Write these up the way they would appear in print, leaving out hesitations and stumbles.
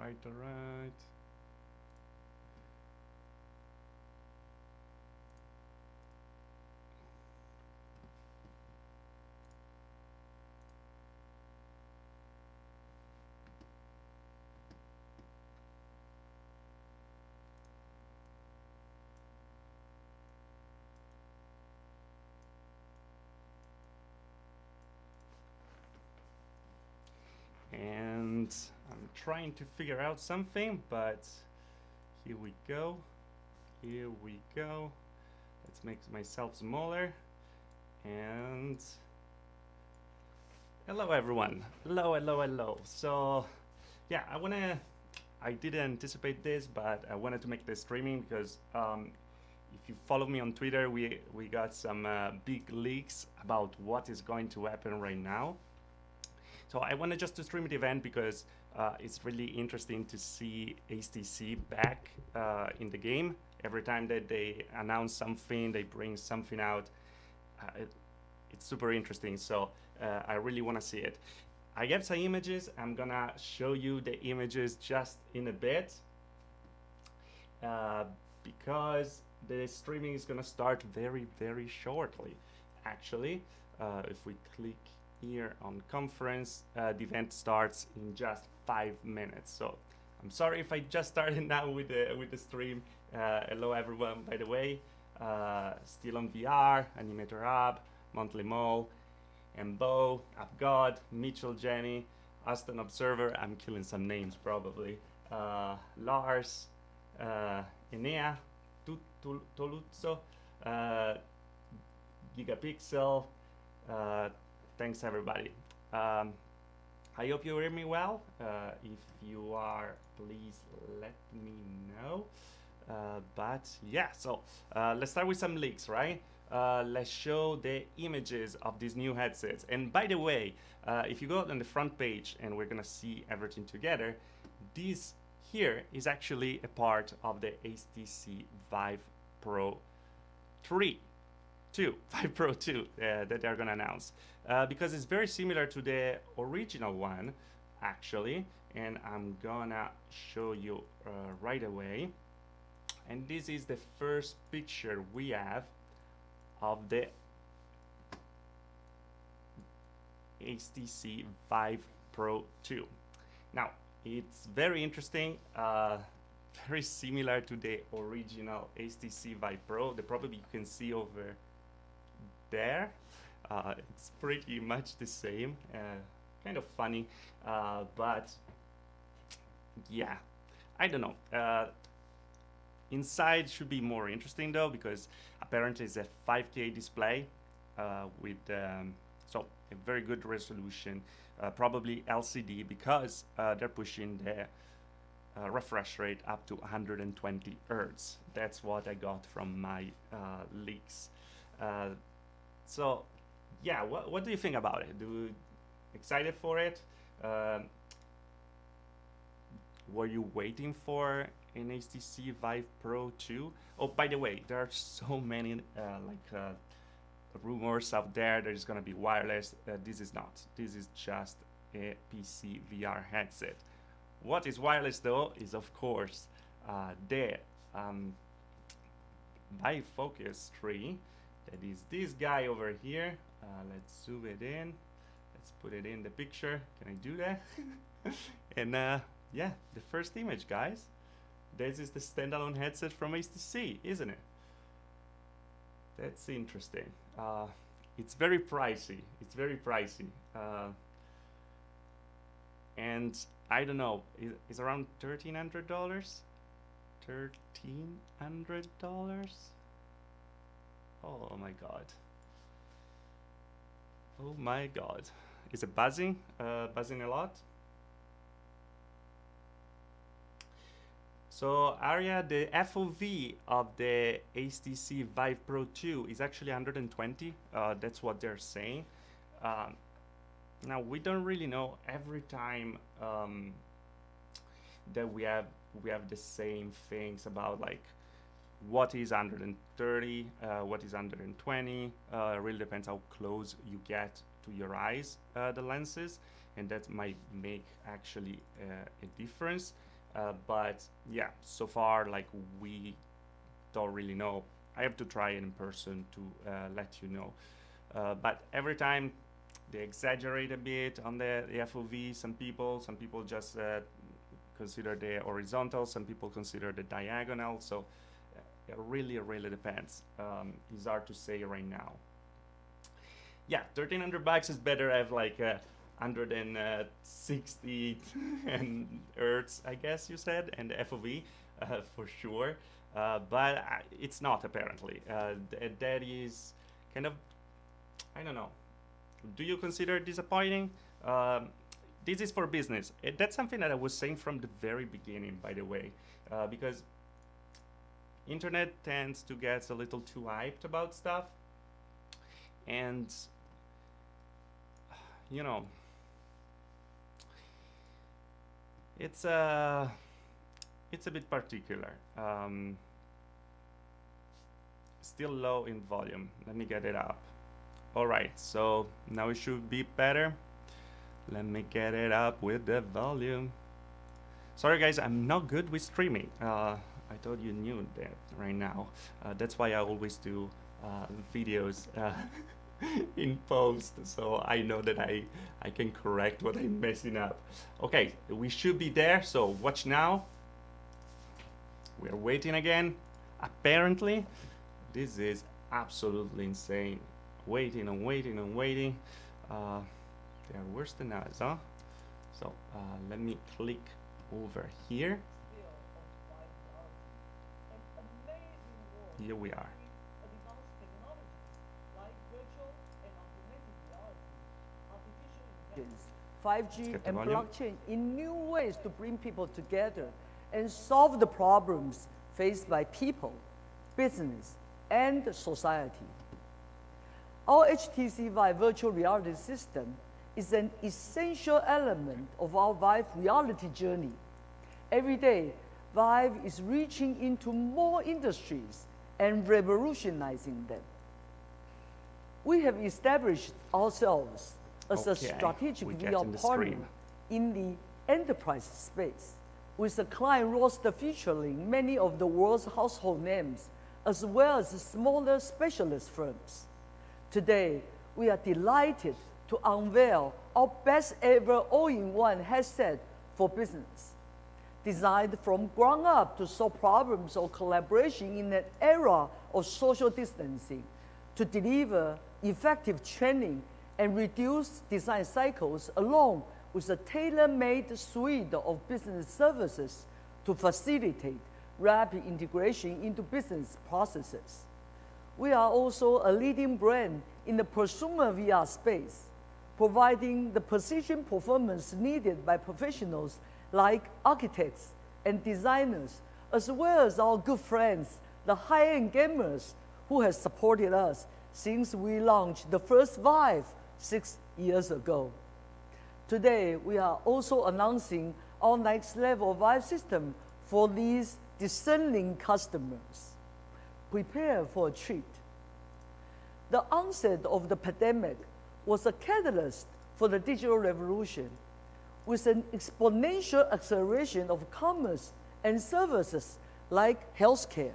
Alright. And I'm trying to figure out something, but here we go. Here we go. Let's make myself smaller. And hello everyone. Hello. So yeah, I didn't anticipate this, but I wanted to make this streaming because if you follow me on Twitter, we got some big leaks about what is going to happen right now. So I wanted just to stream the event because it's really interesting to see HTC back in the game. Every time that they announce something, they bring something out. It's super interesting. So I really want to see it. I have some images. I'm gonna show you the images just in a bit because the streaming is gonna start very shortly. Actually, if we click here on conference, the event starts in just 5 minutes. So I'm sorry if I just started now with the stream. Hello everyone, by the way. Still on VR, Animator Hub, Monthly Mole, Embo, Upgod, Mitchell Jenny, Aston Observer. I'm killing some names probably. Lars, Enea, Toluzzo, Gigapixel. Thanks everybody. I hope you hear me well. If you are, please let me know. But yeah, so let's start with some leaks, right? Let's show the images of these new headsets. And by the way, if you go on the front page and we're gonna see everything together, this here is actually a part of the HTC Vive Pro 3. 5 Pro 2 that they're gonna announce because it's very similar to the original one actually, and I'm gonna show you right away. And this is the first picture we have of the HTC Vive Pro 2. Now it's very interesting, very similar to the original HTC Vive Pro. The probably you can see over there. It's pretty much the same, kind of funny, but yeah, I don't know. Inside should be more interesting though, because apparently it's a 5K display with so a very good resolution, probably LCD because they're pushing the refresh rate up to 120 Hz. That's what I got from my leaks. So yeah, what do you think about it? Excited for it? Were you waiting for an HTC Vive Pro 2? Oh, by the way, there are so many rumors out there that it's gonna be wireless. This is not. This is just a PC VR headset. What is wireless though is of course the Vive Focus 3. That is this guy over here. Let's zoom it in. Let's put it in the picture. Can I do that? And yeah, the first image, guys. This is the standalone headset from HTC, isn't it? That's interesting. It's very pricey. It's very pricey. And I don't know. It's around $1,300. $1,300. Oh my god. Oh my god. Is it buzzing? Buzzing a lot? So Aria, the FOV of the HTC Vive Pro 2 is actually 120. That's what they're saying. Now we don't really know every time that we have the same things about like what is 130, what is 120. It really depends how close you get to your eyes, the lenses, and that might make actually a difference. But yeah, so far, like, we don't really know. I have to try it in person to let you know. But every time they exaggerate a bit on the FOV. Some people just consider the horizontal. Some people consider the diagonal. So it really depends. It's hard to say right now. Yeah, $1,300 is better. I have like 160 and hertz, I guess you said, and FOV for sure. But it's not apparently. That is kind of, I don't know. Do you consider it disappointing? This is for business. That's something that I was saying from the very beginning, by the way, because internet tends to get a little too hyped about stuff, and you know, it's a bit particular. Still low in volume. Let me get it up. All right, so now it should be better. Let me get it up with the volume. Sorry guys, I'm not good with streaming. I thought you knew that right now. That's why I always do videos in post, so I know that I can correct what I'm messing up. Okay, we should be there, so watch now. We're waiting again. Apparently, this is absolutely insane. Waiting and waiting and waiting. They are worse than us, huh? So let me click over here. Here we are. 5G and blockchain in new ways to bring people together and solve the problems faced by people, business, and society. Our HTC Vive virtual reality system is an essential element of our Vive reality journey. Every day, Vive is reaching into more industries and revolutionizing them. We have established ourselves as a strategic VR partner in the enterprise space, with a client roster featuring many of the world's household names, as well as smaller specialist firms. Today, we are delighted to unveil our best ever all-in-one headset for business. Designed from ground up to solve problems of collaboration in an era of social distancing, to deliver effective training and reduce design cycles, along with a tailor-made suite of business services to facilitate rapid integration into business processes. We are also a leading brand in the prosumer VR space, providing the precision performance needed by professionals like architects and designers, as well as our good friends, the high-end gamers who have supported us since we launched the first Vive 6 years ago. Today, we are also announcing our next level Vive system for these discerning customers. Prepare for a treat. The onset of the pandemic was a catalyst for the digital revolution, with an exponential acceleration of commerce and services like healthcare,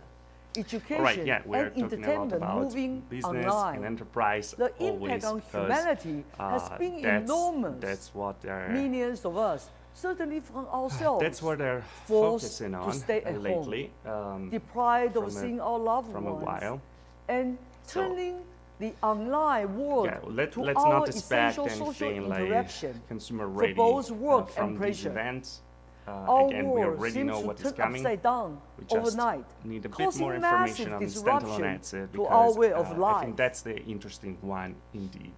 education, and entertainment moving online. And enterprise. The impact on humanity has been enormous. That's what they're. Millions of us, certainly from ourselves, that's what they're forced focusing on to stay at lately, home, deprived of seeing our loved from ones, a while, and turning the online world to let's our not expect essential social anything interaction like consumer for ready both work from and these pleasure. events. Our Again, we world already seems know to what is turn coming. upside down We just overnight, need a bit causing more information massive on the standalone disruption headset to our because way of I life. think that's the interesting one indeed.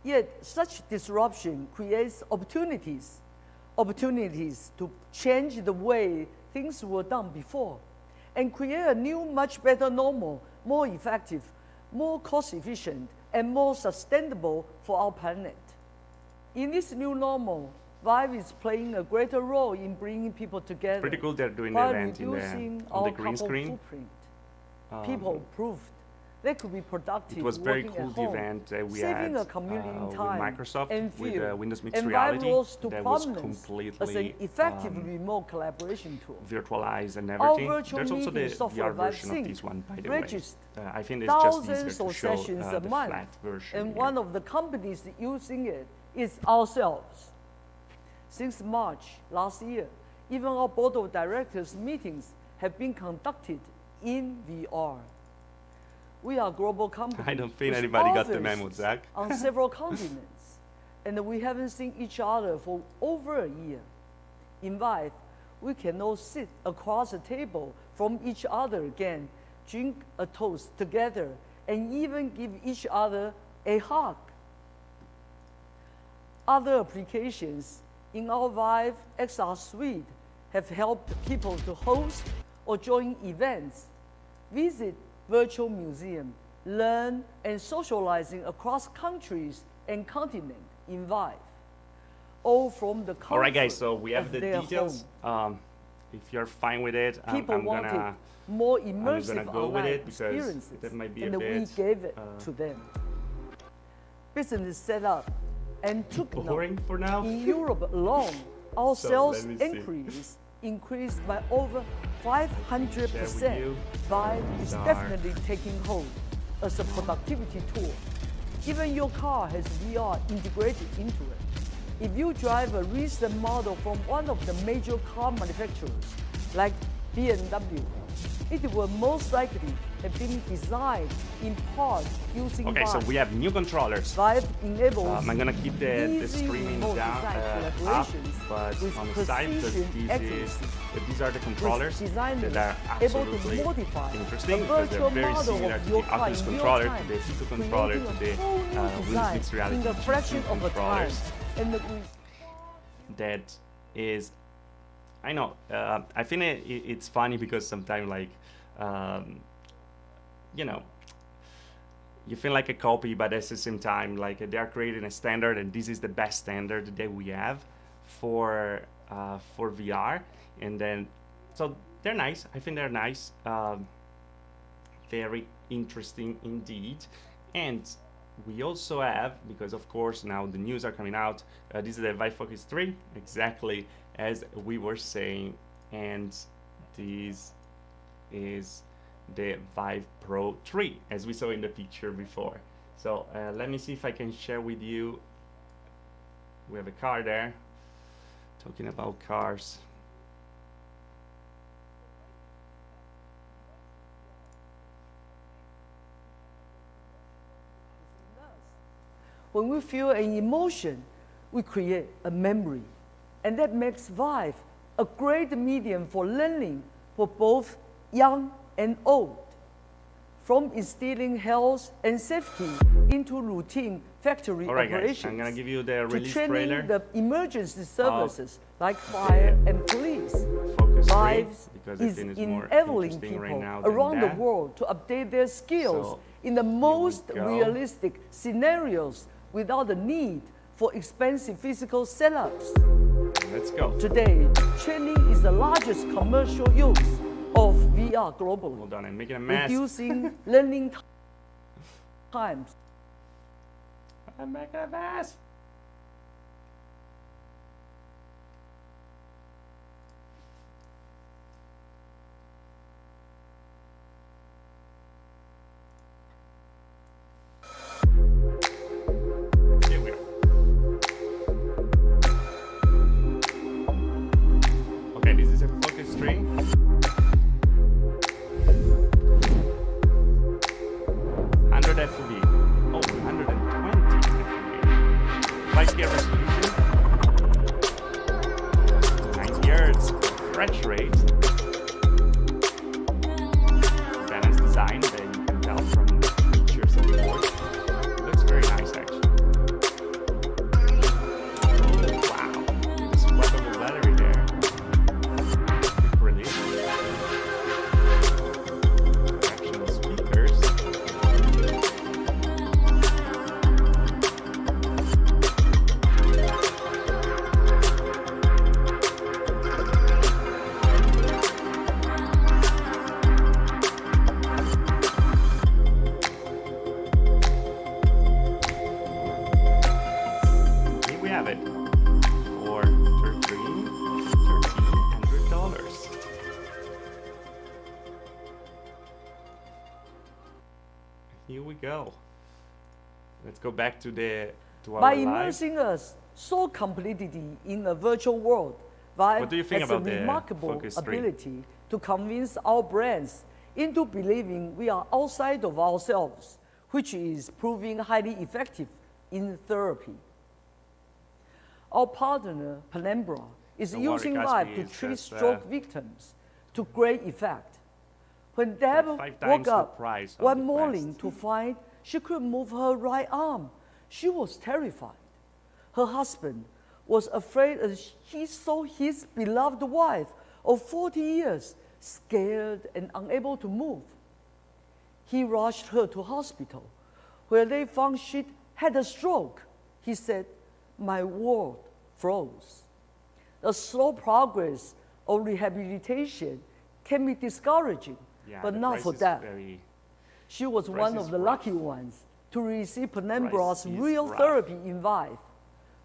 Yet such disruption creates opportunities to change the way things were done before, and create a new, much better normal, more effective, more cost-efficient, and more sustainable for our planet. In this new normal, Vive is playing a greater role in bringing people together. Pretty cool they're doing the while event reducing on the our green carbon screen. footprint. People proved they could be productive. It was very working cool at the home, event we saving had a community with time Microsoft and with fuel, Windows Mixed and Reality Vive rose to that was prominence as an completely effective remote collaboration tool. virtualized and Our everything. virtual There's also the meeting software VR version Vive of this Sync one, by the way. registered I think it's just easier thousands to of show sessions the a month, flat version. and here. one of the companies using it is ourselves. Since March last year, even our board of directors meetings have been conducted in VR. We are a global company. I don't think with anybody got the memo, offices Zach. on several continents, and we haven't seen each other for over a year. In Vive, we can all sit across the table from each other again, drink a toast together, and even give each other a hug. Other applications in our Vive XR suite have helped people to host or join events, visit virtual museums, learn and socializing across countries and continents in Vive, all from the comfort All right, guys, so we have of the their details. home. If you're fine with it, I'm People gonna wanted more immersive go with online it because experiences, that might be a and we bit, gave it to them. Business set up and took boring note. for now. In Europe alone, our So, sales let me see. increased by over 500%. you. Vive is These are- definitely taking hold as a productivity tool. Even your car has VR integrated into it. If you drive a recent model from one of the major car manufacturers, like BMW, it will most likely have been designed in part using Okay, so Vive. we have new controllers. Vive enables I'm gonna keep the easy streaming remote down design up, collaborations but with on the side because precision accuracy. these are the controllers designers that are able absolutely to modify interesting a because they're virtual very model similar of to your the car Oculus in real controller, to time, the Pico controller, to creating the a whole new Windows design Mixed Reality in the fraction of a time. controllers. And That is, I know, I think it's funny because sometimes like, you know, you feel like a copy, but at the same time, like they are creating a standard, and this is the best standard that we have for VR. And then, so they're nice. I think they're nice. Very interesting indeed. And we also have, because of course now the news are coming out, this is the Vive Focus 3, exactly as we were saying, and this is the Vive Pro 3, as we saw in the picture before. So let me see if I can share with you. We have a car there, talking about cars. when we feel an emotion, we create a memory. And that makes Vive a great medium for learning for both young and old. From instilling health and safety into routine factory All right, operations, guys, I'm gonna give you the to release training trailer. the emergency services like fire and police. Focus 3, Vive because I is think it's more enabling interesting people right now than around that. the world to update their skills So, in the most go. realistic scenarios without the need for expensive physical setups. Let's go. Today, training is the largest commercial use of VR globally, Hold on, I'm making a mess. reducing learning times. I'm making a mess. Here we are. Okay, this is a focus string. 100 FOV. Oh, 120 FOV. 5K resolution. 90 Hz. Refresh rate. Balanced design that you can tell from the pictures of the board. Looks very nice, actually. Oh, wow. Just swappable battery there. Quick release. Directional speakers. have it for $1,300. Here we go. Let's go back to our By live. immersing us so completely in a virtual world, Vive What do you think has a about the remarkable Focus 3? ability to convince our brains into believing we are outside of ourselves, which is proving highly effective in therapy. Our partner, Penumbra, is The using water Vive Gatsby to is treat just, stroke victims to great effect. When Deb like 5 times woke the up price of one the morning Quest. to find she could move her right arm, she was terrified. Her husband was afraid as he saw his beloved wife of 40 years scared and unable to move. He rushed her to hospital, where they found she had a stroke. He said, "My world froze." The slow progress of rehabilitation can be discouraging, Yeah, but the not price for is that. price She was one is of the rough. lucky ones to receive Penumbra's Price is real rough. therapy in Vive,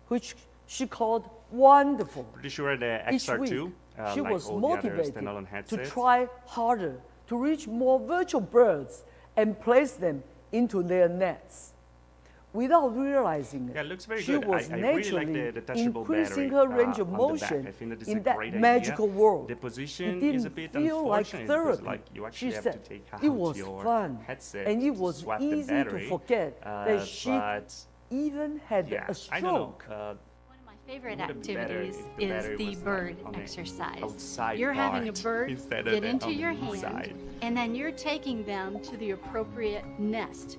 which she called wonderful. Pretty sure the Each week, XR2, she like was all the other motivated standalone to headsets, try harder to reach more virtual birds and place them into their nets. Without realizing it, Yeah, it looks very she good. was I really naturally like the detachable increasing battery, her range of on the back. motion I think that is in a that great magical idea. world. The position It didn't is a bit feel like unfortunate therapy. because like you actually She have said to take out it was your fun headset and it to was swap the easy to battery. forget that she But even had yeah, a I don't know. stroke. One of my favorite It would be better activities if the is battery the was, like, bird on the exercise. outside You're having a part bird instead of get the- into on the your hand, inside. and then you're taking them to the appropriate nest.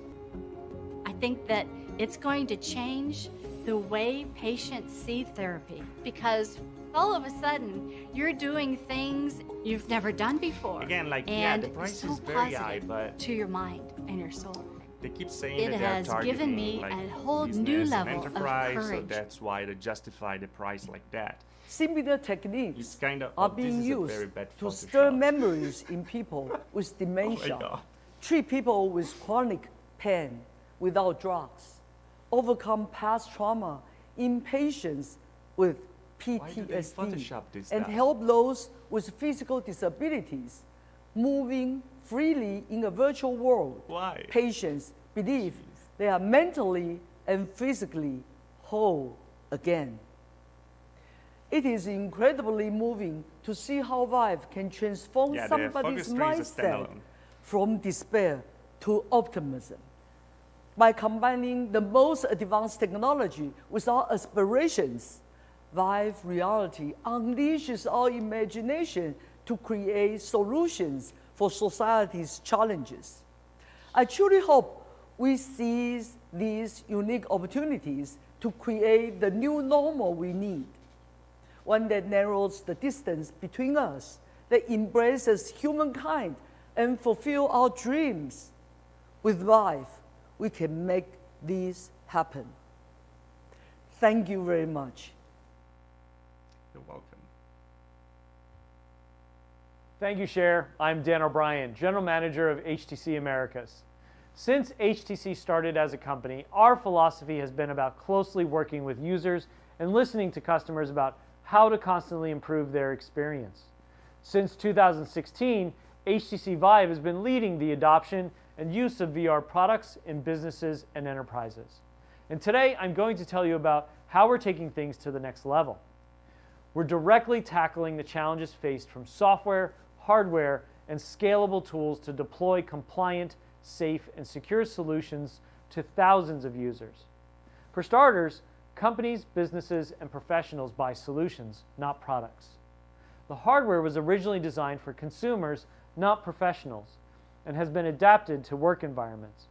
I think that it's going to change the way patients see therapy, because all of a sudden you're doing things you've never done before. Again, like, yeah, and the price so is very high, positive but to your mind and your soul. they keep saying It that they're has targeting given me like a whole new business and level of enterprise, so courage. that's why they justify the price like that. Similar techniques It's kind of are this being is a used very bad to Photoshop. stir memories in people with dementia, God. treat people with chronic pain without drugs, overcome past trauma in patients with Why do they PTSD, Photoshop this and stuff? help those with physical disabilities moving freely in a virtual world. Why? Patients believe they are mentally and physically whole again. It is incredibly moving to see how Vive can transform Yeah, the somebody's Focus 3 is a mindset standalone. from despair to optimism. By combining the most advanced technology with our aspirations, Vive Reality unleashes our imagination to create solutions for society's challenges. I truly hope we seize these unique opportunities to create the new normal we need, one that narrows the distance between us, that embraces humankind and fulfill our dreams. With Vive, we can make this happen. Thank you very much. You're welcome. Thank you, Cher. I'm Dan O'Brien, General Manager of HTC Americas. Since HTC started as a company, our philosophy has been about closely working with users and listening to customers about how to constantly improve their experience. Since 2016, HTC Vive has been leading the adoption and use of VR products in businesses and enterprises. And today, I'm going to tell you about how we're taking things to the next level. We're directly tackling the challenges faced from software, hardware, and scalable tools to deploy compliant, safe, and secure solutions to thousands of users. For starters, companies, businesses, and professionals buy solutions, not products. The hardware was originally designed for consumers, not professionals, and has been adapted to work environments.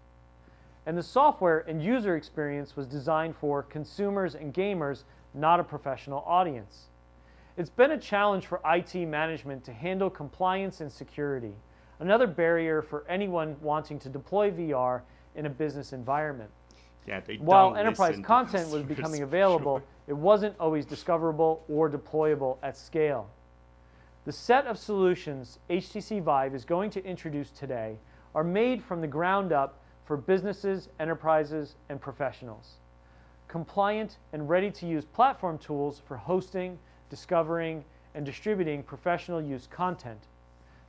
And the software and user experience was designed for consumers and gamers, not a professional audience. It's been a challenge for IT management to handle compliance and security, another barrier for anyone wanting to deploy VR in a business environment. Yeah, they While don't enterprise listen to content was customers, becoming for available, sure. it wasn't always discoverable or deployable at scale. The set of solutions HTC Vive is going to introduce today are made from the ground up for businesses, enterprises, and professionals. compliant, and ready-to-use platform tools for hosting, discovering, and distributing professional use content,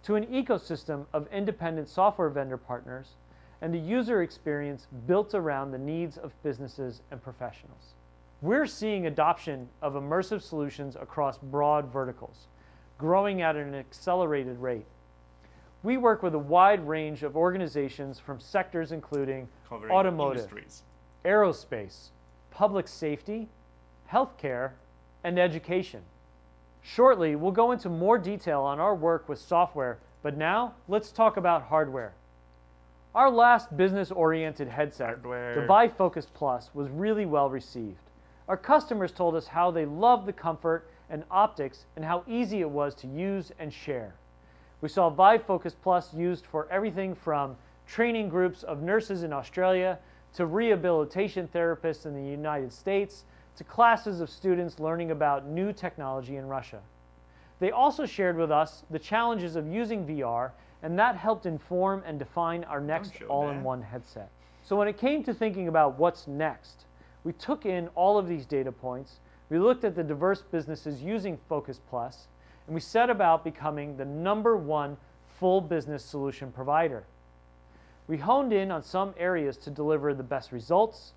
to an ecosystem of independent software vendor partners, and a user experience built around the needs of businesses and professionals. We're seeing adoption of immersive solutions across broad verticals, growing at an accelerated rate. We work with a wide range of organizations from sectors including Covering automotive, industries. aerospace, public safety, healthcare, and education. Shortly, we'll go into more detail on our work with software, but now let's talk about hardware. Our last business-oriented headset, the Vive Focus Plus, was really well received. Our customers told us how they loved the comfort and optics and how easy it was to use and share. We saw Vive Focus Plus used for everything from training groups of nurses in Australia to rehabilitation therapists in the United States to classes of students learning about new technology in Russia. They also shared with us the challenges of using VR, and that helped inform and define our next all-in-one headset. So when it came to thinking about what's next, we took in all of these data points, we looked at the diverse businesses using Focus Plus, and we set about becoming the #1 full business solution provider. We honed in on some areas to deliver the best results,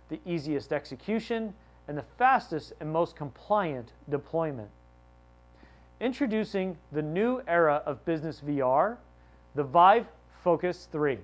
the easiest execution, and the fastest and most compliant deployment. Introducing the new era of business VR, the Vive Focus 3.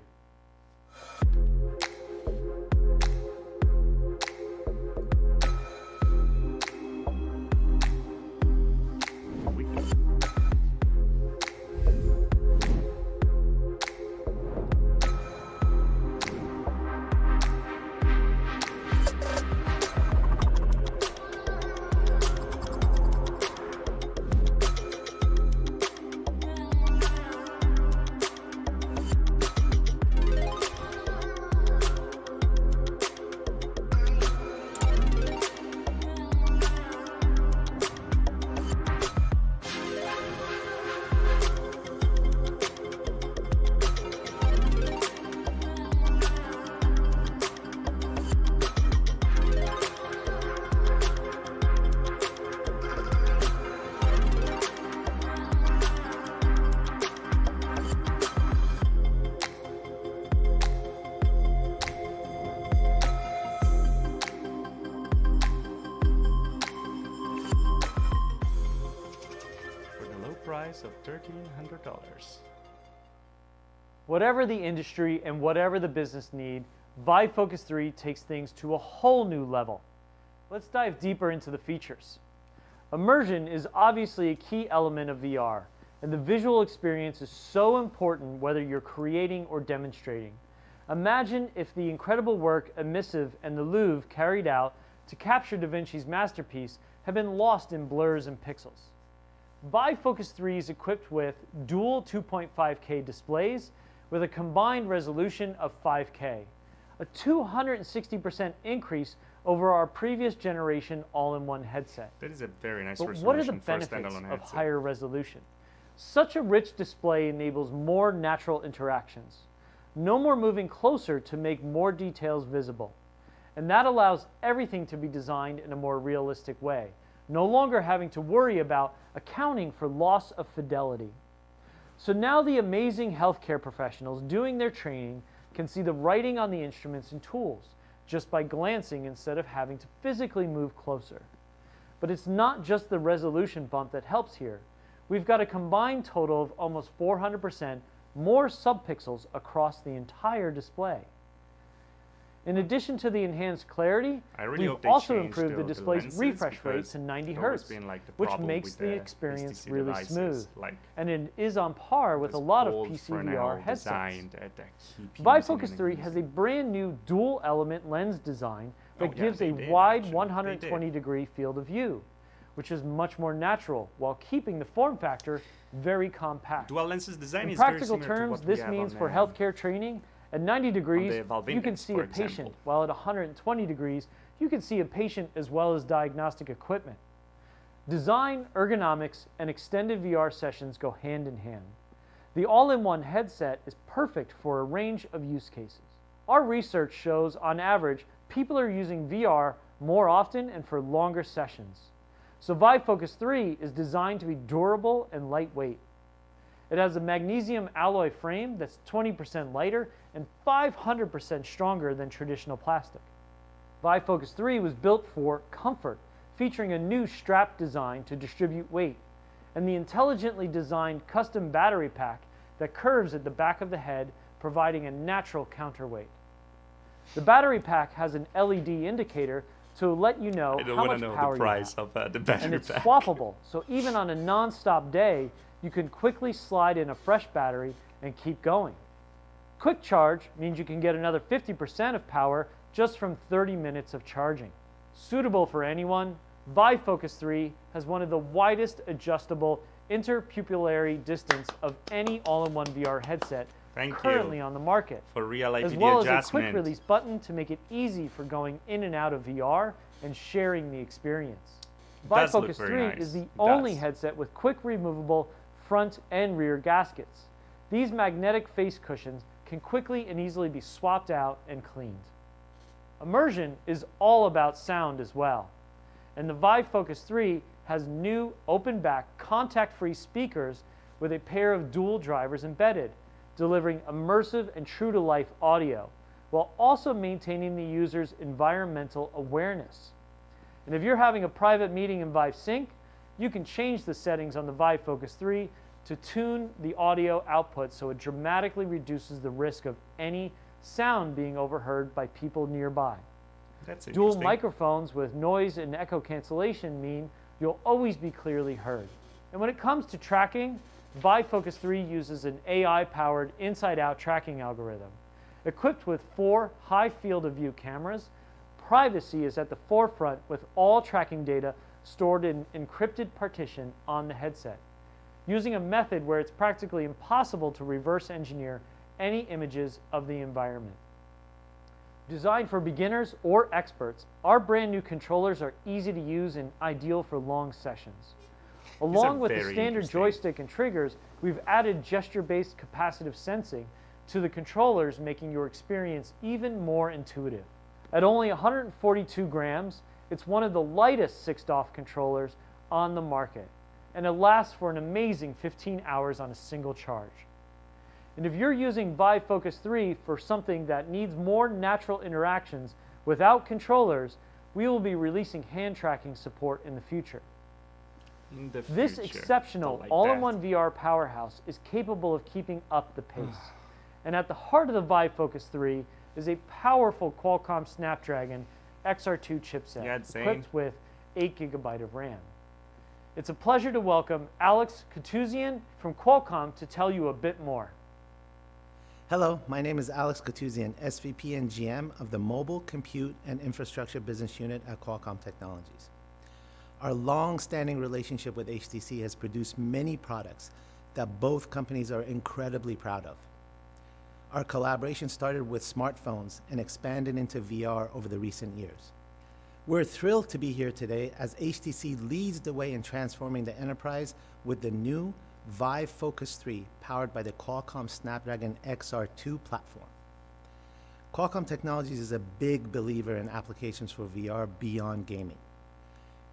Price of $1,300. Whatever the industry and whatever the business need, Vive Focus 3 takes things to a whole new level. Let's dive deeper into the features. Immersion is obviously a key element of VR, and the visual experience is so important whether you're creating or demonstrating. Imagine if the incredible work Emissive and the Louvre carried out to capture Da Vinci's masterpiece had been lost in blurs and pixels. Vive Focus 3 is equipped with dual 2.5K displays with a combined resolution of 5K, a 260% increase over our previous generation all-in-one headset. That is a very nice But resolution what are the for a benefits standalone of headset. higher resolution? Such a rich display enables more natural interactions. No more moving closer to make more details visible. And that allows everything to be designed in a more realistic way, no longer having to worry about accounting for loss of fidelity. So now the amazing healthcare professionals doing their training can see the writing on the instruments and tools just by glancing instead of having to physically move closer. But it's not just the resolution bump that helps here. We've got a combined total of almost 400% more subpixels across the entire display. In addition to the enhanced clarity, really hope we've they also change improved the the display's lenses, refresh rate because to 90 it's always Hz, been, like, the which problem makes with the the experience HTC really devices, smooth. like And it is on par with a lot of PCVR headsets. Vive Focus 3 has a brand new dual element lens design that gives a wide 120-degree field of view, which is much more natural while keeping the form factor very compact. Dual lenses design In is very practical similar to terms, what we this have means on, for healthcare training, at 90 degrees, Valve you can Index, see for a patient, example. while at 120 degrees, you can see a patient as well as diagnostic equipment. Design, ergonomics, and extended VR sessions go hand in hand. The all-in-one headset is perfect for a range of use cases. Our research shows, on average, people are using VR more often and for longer sessions. So Vive Focus 3 is designed to be durable and lightweight. It has a magnesium alloy frame that's 20% lighter and 500% stronger than traditional plastic. Vive Focus 3 was built for comfort, featuring a new strap design to distribute weight, and the intelligently designed custom battery pack that curves at the back of the head, providing a natural counterweight. The battery pack has an LED indicator to let you know how much power you have. And it's swappable, so even on a non-stop day, you can quickly slide in a fresh battery and keep going. Quick charge means you can get another 50% of power just from 30 minutes of charging. Suitable for anyone, Vive Focus 3 has one of the widest adjustable interpupillary distance of any all-in-one VR headset currently on the market, for real IPD as well adjustment. as a quick release button to make it easy for going in and out of VR and sharing the experience. Vive Focus 3 is the only headset with quick removable front and rear gaskets. These magnetic face cushions can quickly and easily be swapped out and cleaned. Immersion is all about sound as well, and the Vive Focus 3 has new open-back contact-free speakers with a pair of dual drivers embedded, delivering immersive and true-to-life audio, while also maintaining the user's environmental awareness. And if you're having a private meeting in Vive Sync, you can change the settings on the Vive Focus 3 to tune the audio output so it dramatically reduces the risk of any sound being overheard by people nearby. That's Dual microphones with noise and echo cancellation mean you'll always be clearly heard. And when it comes to tracking, Vive Focus 3 uses an AI-powered inside-out tracking algorithm. Equipped with 4 high field of view cameras, privacy is at the forefront with all tracking data stored in encrypted partition on the headset, using a method where it's practically impossible to reverse engineer any images of the environment. Designed for beginners or experts, our brand new controllers are easy to use and ideal for long sessions. Along with the standard joystick and triggers, we've added gesture-based capacitive sensing to the controllers, making your experience even more intuitive. At only 142 grams, it's one of the lightest 6DoF controllers on the market, and it lasts for an amazing 15 hours on a single charge. And if you're using Vive Focus 3 for something that needs more natural interactions without controllers, we will be releasing hand tracking support in the future. This exceptional all-in-one VR powerhouse is capable of keeping up the pace. And at the heart of the Vive Focus 3 is a powerful Qualcomm Snapdragon XR2 chipset equipped with 8 GB of RAM. It's a pleasure to welcome Alex Katuzian from Qualcomm to tell you a bit more. Hello, my name is Alex Katuzian, SVP and GM of the Mobile, Compute, and Infrastructure Business Unit at Qualcomm Technologies. Our long-standing relationship with HTC has produced many products that both companies are incredibly proud of. Our collaboration started with smartphones and expanded into VR over the recent years. We're thrilled to be here today as HTC leads the way in transforming the enterprise with the new Vive Focus 3 powered by the Qualcomm Snapdragon XR2 platform. Qualcomm Technologies is a big believer in applications for VR beyond gaming.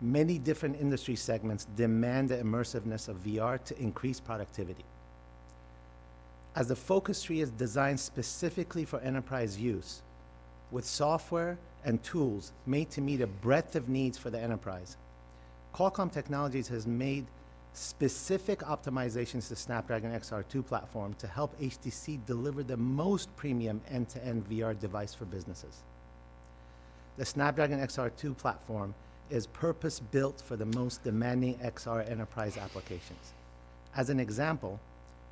Many different industry segments demand the immersiveness of VR to increase productivity. As the Focus 3 is designed specifically for enterprise use, with software and tools made to meet a breadth of needs for the enterprise, Qualcomm Technologies has made specific optimizations to Snapdragon XR2 platform to help HTC deliver the most premium end-to-end VR device for businesses. The Snapdragon XR2 platform is purpose-built for the most demanding XR enterprise applications. As an example,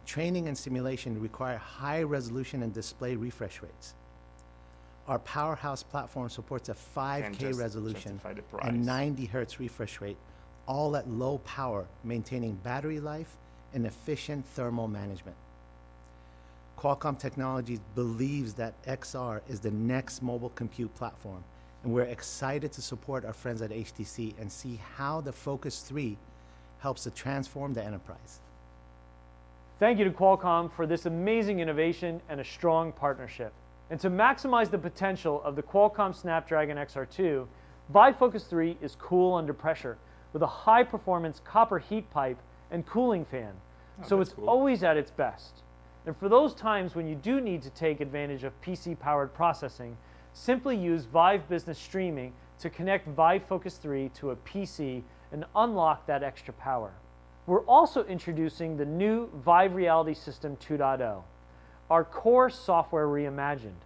training and simulation require high resolution and display refresh rates. Our powerhouse platform supports a 5K resolution and 90 Hz refresh rate, all at low power, maintaining battery life and efficient thermal management. Qualcomm Technologies believes that XR is the next mobile compute platform, and we're excited to support our friends at HTC and see how the Focus 3 helps to transform the enterprise. Thank you to Qualcomm for this amazing innovation and a strong partnership. And to maximize the potential of the Qualcomm Snapdragon XR2, Vive Focus 3 is cool under pressure with a high-performance copper heat pipe and cooling fan, so it's always at its best. And for those times when you do need to take advantage of PC-powered processing, simply use Vive Business Streaming to connect Vive Focus 3 to a PC and unlock that extra power. We're also introducing the new Vive Reality System 2.0, our core software reimagined,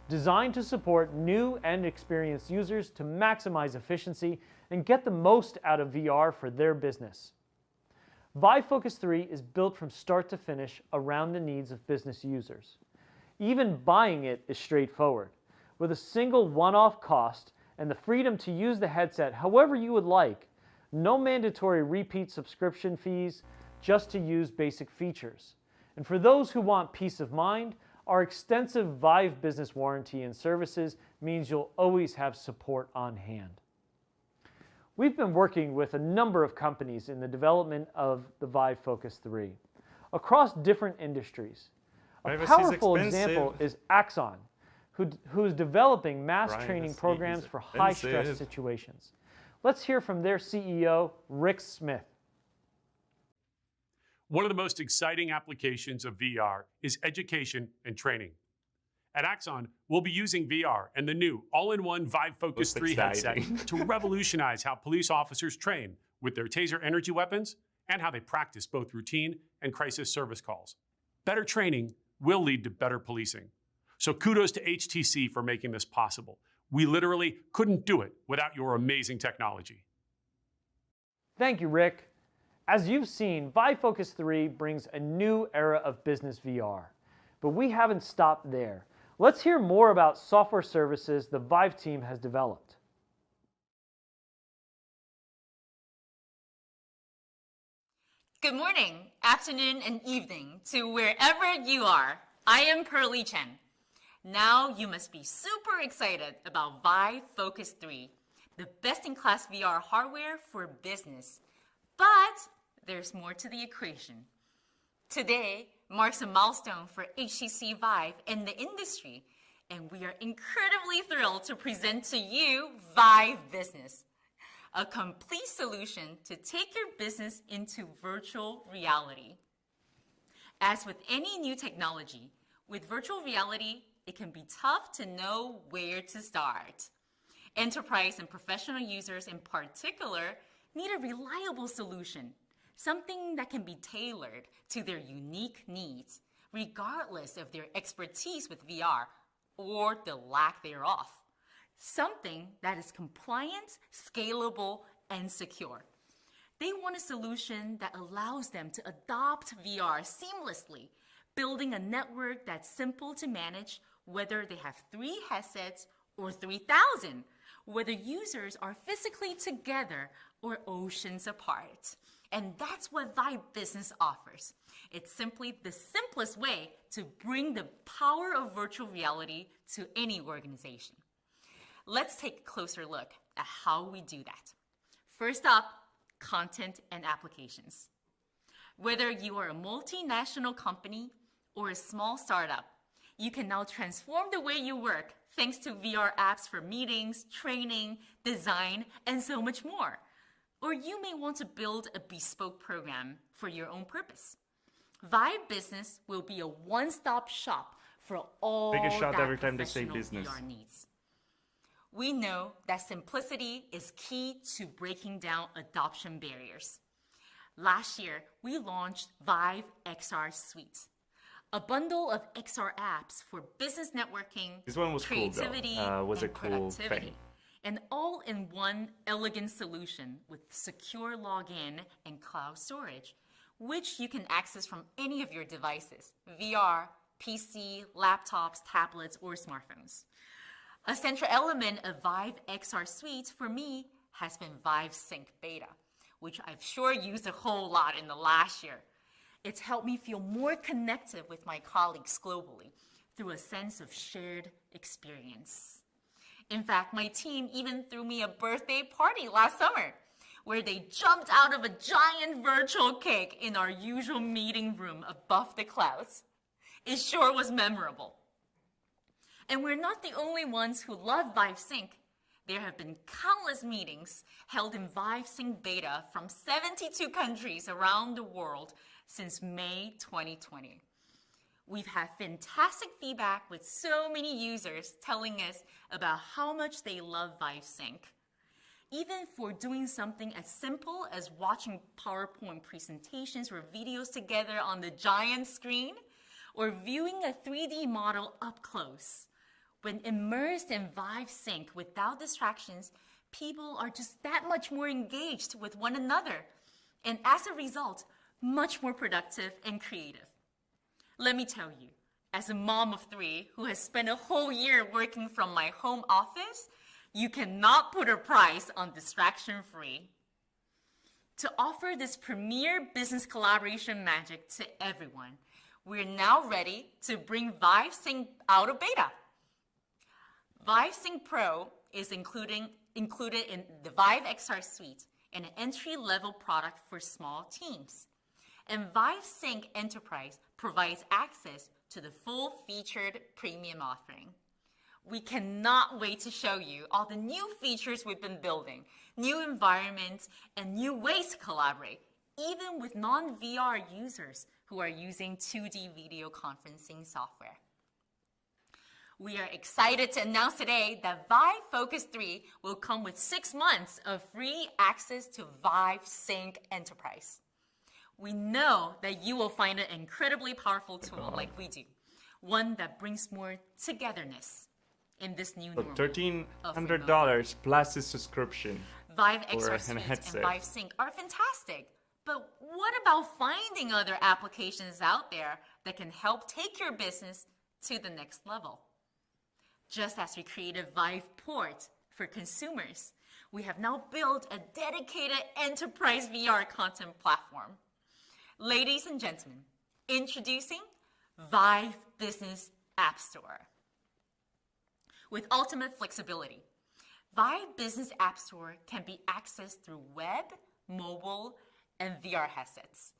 designed to support new and experienced users to maximize efficiency and get the most out of VR for their business. Vive Focus 3 is built from start to finish around the needs of business users. Even buying it is straightforward, with a single one-off cost and the freedom to use the headset however you would like. No mandatory repeat subscription fees, just to use basic features. And for those who want peace of mind, our extensive Vive business warranty and services means you'll always have support on hand. We've been working with a number of companies in the development of the Vive Focus 3 across different industries. A powerful example is Axon, who is developing mass training programs for high-stress situations. Let's hear from their CEO, Rick Smith. One of the most exciting applications of VR is education and training. At Axon, we'll be using VR and the new all-in-one Vive Focus 3 headset to revolutionize how police officers train with their taser energy weapons and how they practice both routine and crisis service calls. Better training will lead to better policing. So kudos to HTC for making this possible. We literally couldn't do it without your amazing technology. Thank you, Rick. As you've seen, Vive Focus 3 brings a new era of business VR. But we haven't stopped there. Let's hear more about software services the Vive team has developed. Good morning, afternoon, and evening to wherever you are. I am Pearly Chen. Now you must be super excited about Vive Focus 3, the best-in-class VR hardware for business. But there's more to the equation. Today marks a milestone for HTC Vive and the industry, and we are incredibly thrilled to present to you Vive Business, a complete solution to take your business into virtual reality. As with any new technology, with virtual reality, it can be tough to know where to start. Enterprise and professional users in particular need a reliable solution, something that can be tailored to their unique needs, regardless of their expertise with VR or the lack thereof. Something that is compliant, scalable, and secure. They want a solution that allows them to adopt VR seamlessly, building a network that's simple to manage, whether they have 3 headsets or 3,000, whether users are physically together or oceans apart. And that's what Vive Business offers. It's simply the simplest way to bring the power of virtual reality to any organization. Let's take a closer look at how we do that. First up, content and applications. Whether you are a multinational company or a small startup, you can now transform the way you work thanks to VR apps for meetings, training, design, and so much more. Or you may want to build a bespoke program for your own purpose. Vive Business will be a one-stop shop for all biggest shout that every time they say professional business. VR needs. We know that simplicity is key to breaking down adoption barriers. Last year, we launched Vive XR Suite, a bundle of XR apps for business networking, This one was creativity, cool, though. Was and a cool productivity. thing. An all-in-one elegant solution with secure login and cloud storage, which you can access from any of your devices, VR, PC, laptops, tablets, or smartphones. A central element of Vive XR Suite for me has been Vive Sync Beta, which I've sure used a whole lot in the last year. It's helped me feel more connected with my colleagues globally through a sense of shared experience. In fact, my team even threw me a birthday party last summer, where they jumped out of a giant virtual cake in our usual meeting room above the clouds. It sure was memorable. And we're not the only ones who love Vive Sync. there have been countless meetings held in Vivesync beta from 72 countries around the world since May 2020. We've had fantastic feedback with so many users telling us about how much they love Vivesync. Even for doing something as simple as watching PowerPoint presentations or videos together on the giant screen, or viewing a 3D model up close. When immersed in Vivesync without distractions, people are just that much more engaged with one another, and as a result, much more productive and creative. Let me tell you, as a mom of 3 who has spent a whole year working from my home office, you cannot put a price on distraction-free. To offer this premier business collaboration magic to everyone, we're now ready to bring Vivesync out of beta. Vivesync Pro is included in the Vive XR suite, and an entry-level product for small teams. And Vivesync Enterprise provides access to the full-featured premium offering. We cannot wait to show you all the new features we've been building, new environments, and new ways to collaborate, even with non-VR users who are using 2D video conferencing software. We are excited to announce today that Vive Focus 3 will come with 6 months of free access to Vivesync Enterprise. We know that you will find it an incredibly powerful tool like we do, one that brings more togetherness in this new normal. $1,300 plus a subscription. Vive XR Suite and Vivesync are fantastic, but what about finding other applications out there that can help take your business to the next level? Just as we created Viveport for consumers, we have now built a dedicated enterprise VR content platform. Ladies and gentlemen, introducing Vive Business App Store. With ultimate flexibility, Vive Business App Store can be accessed through web, mobile, and VR headsets.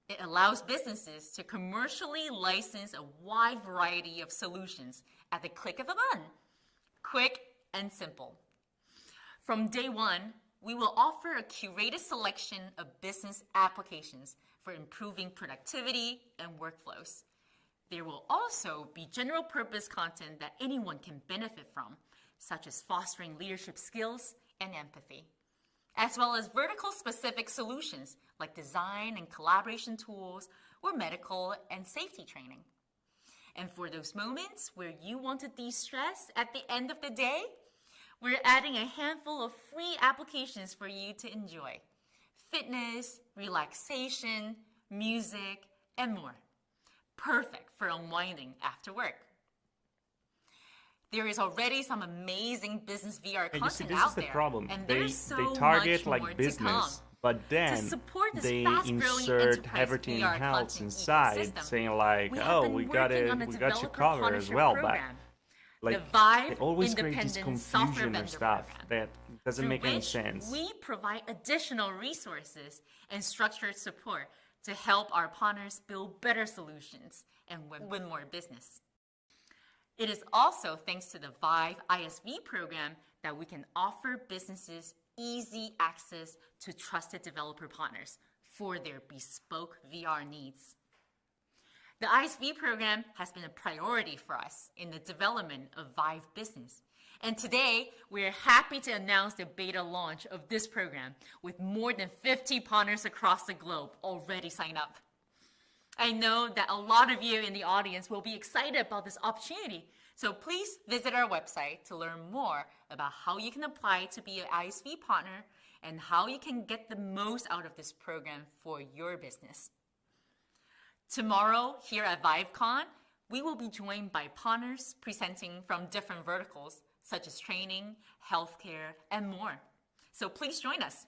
It allows businesses to commercially license a wide variety of solutions at the click of a button. Quick and simple. From day one, we will offer a curated selection of business applications for improving productivity and workflows. There will also be general purpose content that anyone can benefit from, such as fostering leadership skills and empathy, as well as vertical specific solutions like design and collaboration tools or medical and safety training. And for those moments where you want to de-stress at the end of the day, we're adding a handful of free applications for you to enjoy. Fitness, relaxation, music, and more. Perfect for unwinding after work. There is already some amazing business VR content out there. Problem. And they so target much like more business, but then they insert everything else inside, saying like, "Oh, we got you covered as well." But like, they always create this confusion and stuff that doesn't make any sense. We provide additional resources and structured support to help our partners build better solutions and win more business. It is also thanks to the Vive ISV program that we can offer businesses easy access to trusted developer partners for their bespoke VR needs. The ISV program has been a priority for us in the development of Vive Business. And today, we're happy to announce the beta launch of this program with more than 50 partners across the globe already signed up. I know that a lot of you in the audience will be excited about this opportunity, so please visit our website to learn more about how you can apply to be an ISV partner and how you can get the most out of this program for your business. Tomorrow, here at Vivecon, we will be joined by partners presenting from different verticals, such as training, healthcare, and more. So please join us.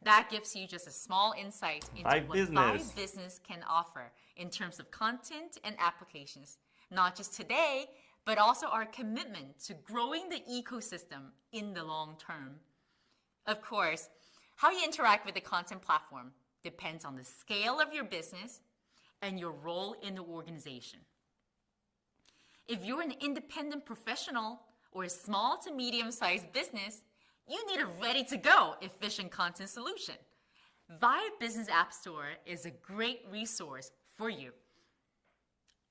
That gives you just a small insight into what Vive Business can offer in terms of content and applications, not just today, but also our commitment to growing the ecosystem in the long term. Of course, how you interact with the content platform depends on the scale of your business and your role in the organization. If you're an independent professional or a small to medium-sized business, you need a ready-to-go efficient content solution. Vive Business App Store is a great resource for you.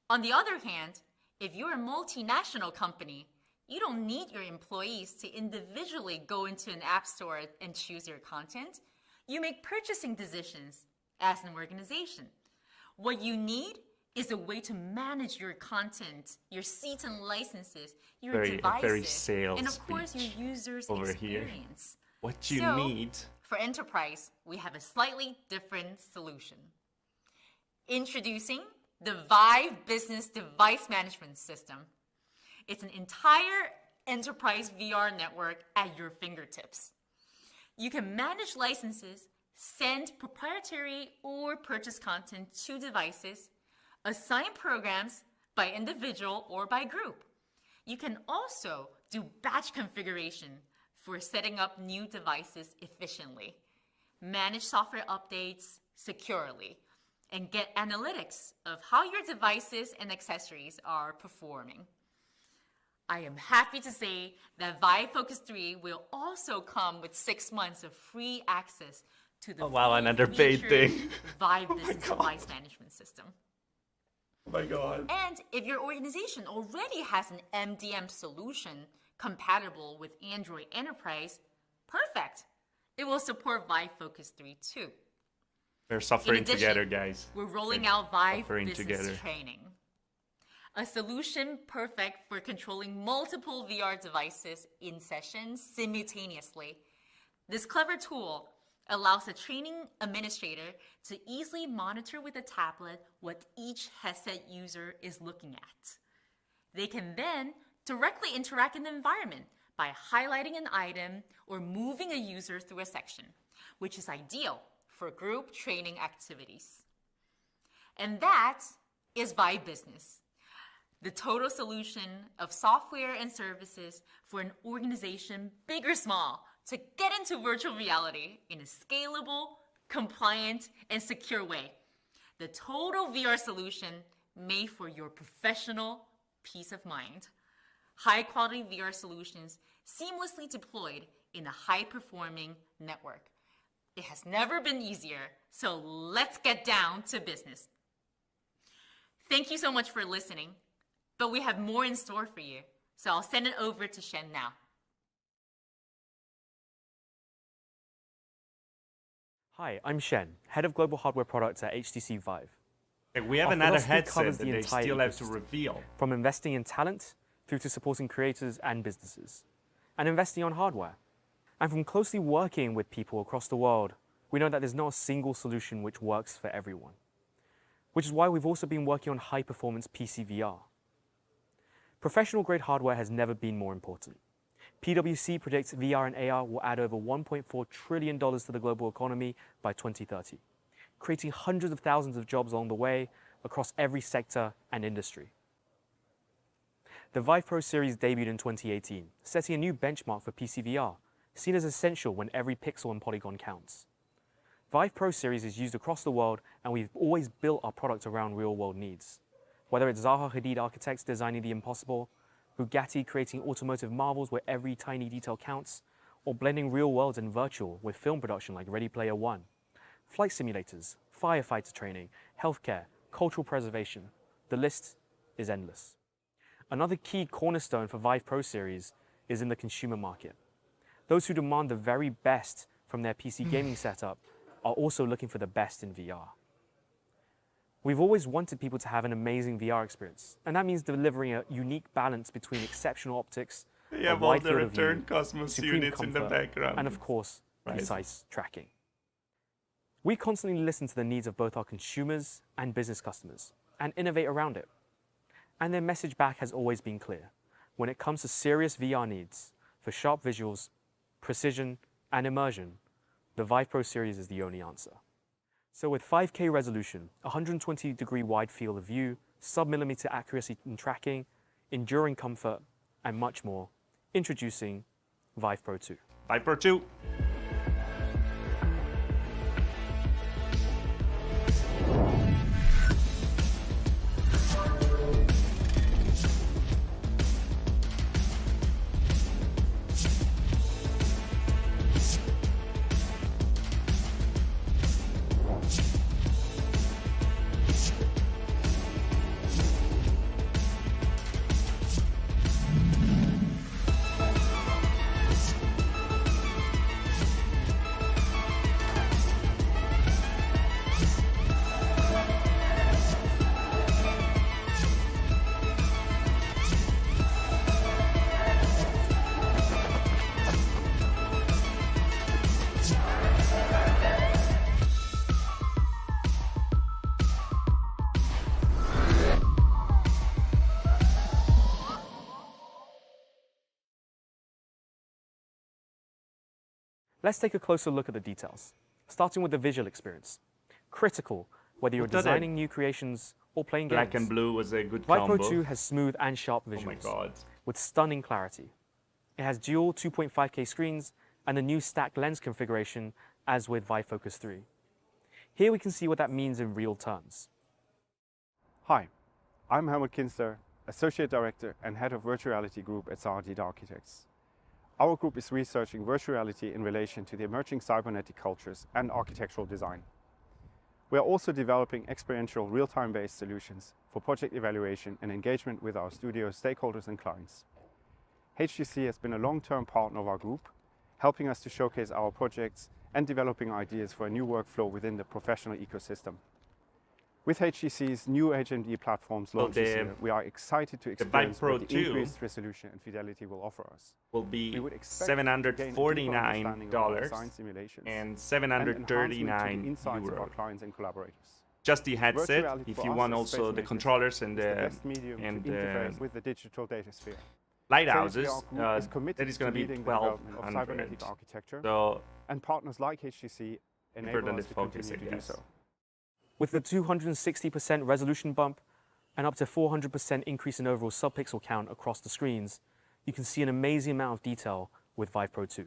On the other hand, if you're a multinational company, you don't need your employees to individually go into an app store and choose your content. You make purchasing decisions as an organization. What you need is a way to manage your content, your seats and licenses, your devices, and of course your users' experience. What you need. For enterprise, we have a slightly different solution. Introducing the Vive Business Device Management System. It's an entire enterprise VR network at your fingertips. You can manage licenses, send proprietary or purchase content to devices, assign programs by individual or by group. You can also do batch configuration for setting up new devices efficiently, manage software updates securely, and get analytics of how your devices and accessories are performing. I am happy to say that Vive Focus 3 will also come with 6 months of free access to the an underpaid thing. Vive Business Device Management System. Oh my God. And if your organization already has an MDM solution compatible with Android Enterprise, perfect. It will support Vive Focus 3 too. We're suffering together, guys. We're rolling out Vive Business Training, a solution perfect for controlling multiple VR devices in session simultaneously. This clever tool allows a training administrator to easily monitor with a tablet what each headset user is looking at. They can then directly interact in the environment by highlighting an item or moving a user through a section, which is ideal for group training activities. And that is Vive Business, the total solution of software and services for an organization, big or small, to get into virtual reality in a scalable, compliant, and secure way. The total VR solution made for your professional peace of mind. High-quality VR solutions seamlessly deployed in a high-performing network. It has never been easier, so let's get down to business. Thank you so much for listening, but we have more in store for you, so I'll send it over to Shen now. Hi, I'm Shen, Head of Global Hardware Products at HTC Vive. We have another headset that they still have to reveal. From investing in talent through to supporting creators and businesses, and investing on hardware. And from closely working with people across the world, we know that there's not a single solution which works for everyone. Which is why we've also been working on high-performance PC VR. Professional-grade hardware has never been more important. PwC predicts VR and AR will add over $1.4 trillion to the global economy by 2030, creating hundreds of thousands of jobs along the way across every sector and industry. The Vive Pro series debuted in 2018, setting a new benchmark for PC VR, seen as essential when every pixel and polygon counts. Vive Pro series is used across the world, and we've always built our product around real-world needs. Whether it's Zaha Hadid architects designing the impossible, Bugatti creating automotive marvels where every tiny detail counts, or blending real worlds and virtual with film production like Ready Player One, flight simulators, firefighter training, healthcare, cultural preservation. The list is endless. Another key cornerstone for Vive Pro series is in the consumer market. Those who demand the very best from their PC gaming setup are also looking for the best in VR. We've always wanted people to have an amazing VR experience, and that means delivering a unique balance between exceptional optics, They have all the return Cosmos units in the background. and of course, precise tracking. We constantly listen to the needs of both our consumers and business customers, and innovate around it. And their message back has always been clear. When it comes to serious VR needs, for sharp visuals, precision, and immersion, the Vive Pro series is the only answer. So with 5K resolution, 120-degree wide field of view, sub-millimeter accuracy in tracking, enduring comfort, and much more, introducing Vive Pro 2. Vive Pro 2. Let's take a closer look at the details, starting with the visual experience. Critical, whether you're designing new creations or playing games. Black and blue was a good Vive combo. Pro 2 has smooth and sharp visuals. Oh my god. With stunning clarity. It has dual 2.5K screens and a new stacked lens configuration as with Vive Focus 3. Here we can see what that means in real terms. Hi, I'm Helmut Kinster, Associate Director and Head of Virtual Reality Group at Sargent Architects. Our group is researching virtual reality in relation to the emerging cybernetic cultures and architectural design. We are also developing experiential real-time based solutions for project evaluation and engagement with our studio stakeholders and clients. HTC has been a long-term partner of our group, helping us to showcase our projects and developing ideas for a new workflow within the professional ecosystem. With HTC's new HMD platforms launched this year, we are excited to experience what the increased resolution and fidelity will offer us. Will be $749 and €739. Our clients and collaborators. Just the headset, if you want also the controllers and the with the digital data sphere. lighthouses, that is going to be $1,200. So, and partners like HTC enable us to continue to do so. With the 260% resolution bump and up to 400% increase in overall subpixel count across the screens, you can see an amazing amount of detail with Vive Pro 2.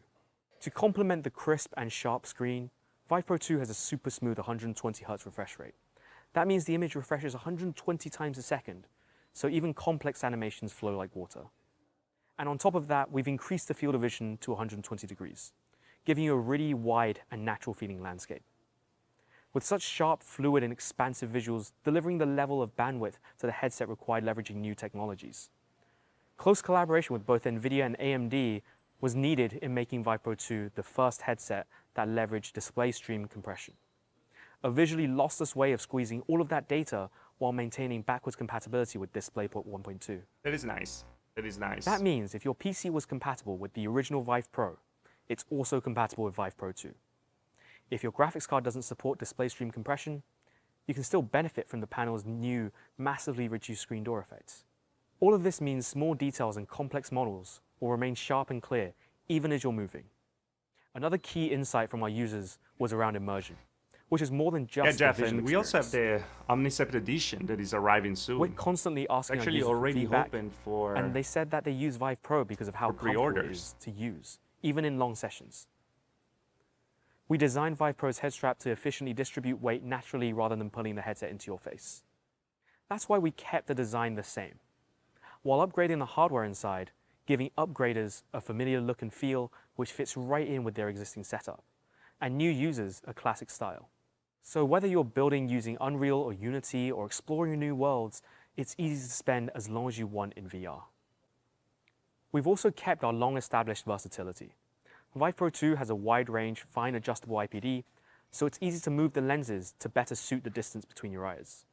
To complement the crisp and sharp screen, Vive Pro 2 has a super smooth 120Hz refresh rate. That means the image refreshes 120 times a second, so even complex animations flow like water. And on top of that, we've increased the field of vision to 120 degrees, giving you a really wide and natural feeling landscape. With such sharp, fluid, and expansive visuals, delivering the level of bandwidth to the headset required leveraging new technologies. Close collaboration with both NVIDIA and AMD was needed in making Vive Pro 2 the first headset that leveraged display stream compression. A visually lossless way of squeezing all of that data while maintaining backwards compatibility with DisplayPort 1.2. That is nice. That is nice. That means if your PC was compatible with the original Vive Pro, it's also compatible with Vive Pro 2. If your graphics card doesn't support display stream compression, you can still benefit from the panel's new, massively reduced screen door effects. All of this means small details and complex models will remain sharp and clear, even as you're moving. Another key insight from our users was around immersion, which is more than just Jeff, the visual and we also have the Omnicept edition that is arriving soon. We're constantly asking our actually users already for feedback, open for, and they said that they use Vive Pro because of how comfortable it is to use, even in long sessions. We designed Vive Pro's head strap to efficiently distribute weight naturally rather than pulling the headset into your face. That's why we kept the design the same, while upgrading the hardware inside, giving upgraders a familiar look and feel which fits right in with their existing setup, and new users a classic style. So whether you're building using Unreal or Unity or exploring new worlds, it's easy to spend as long as you want in VR. We've also kept our long-established versatility. Vive Pro 2 has a wide-range, fine adjustable IPD, so it's easy to move the lenses to better suit the distance between your eyes.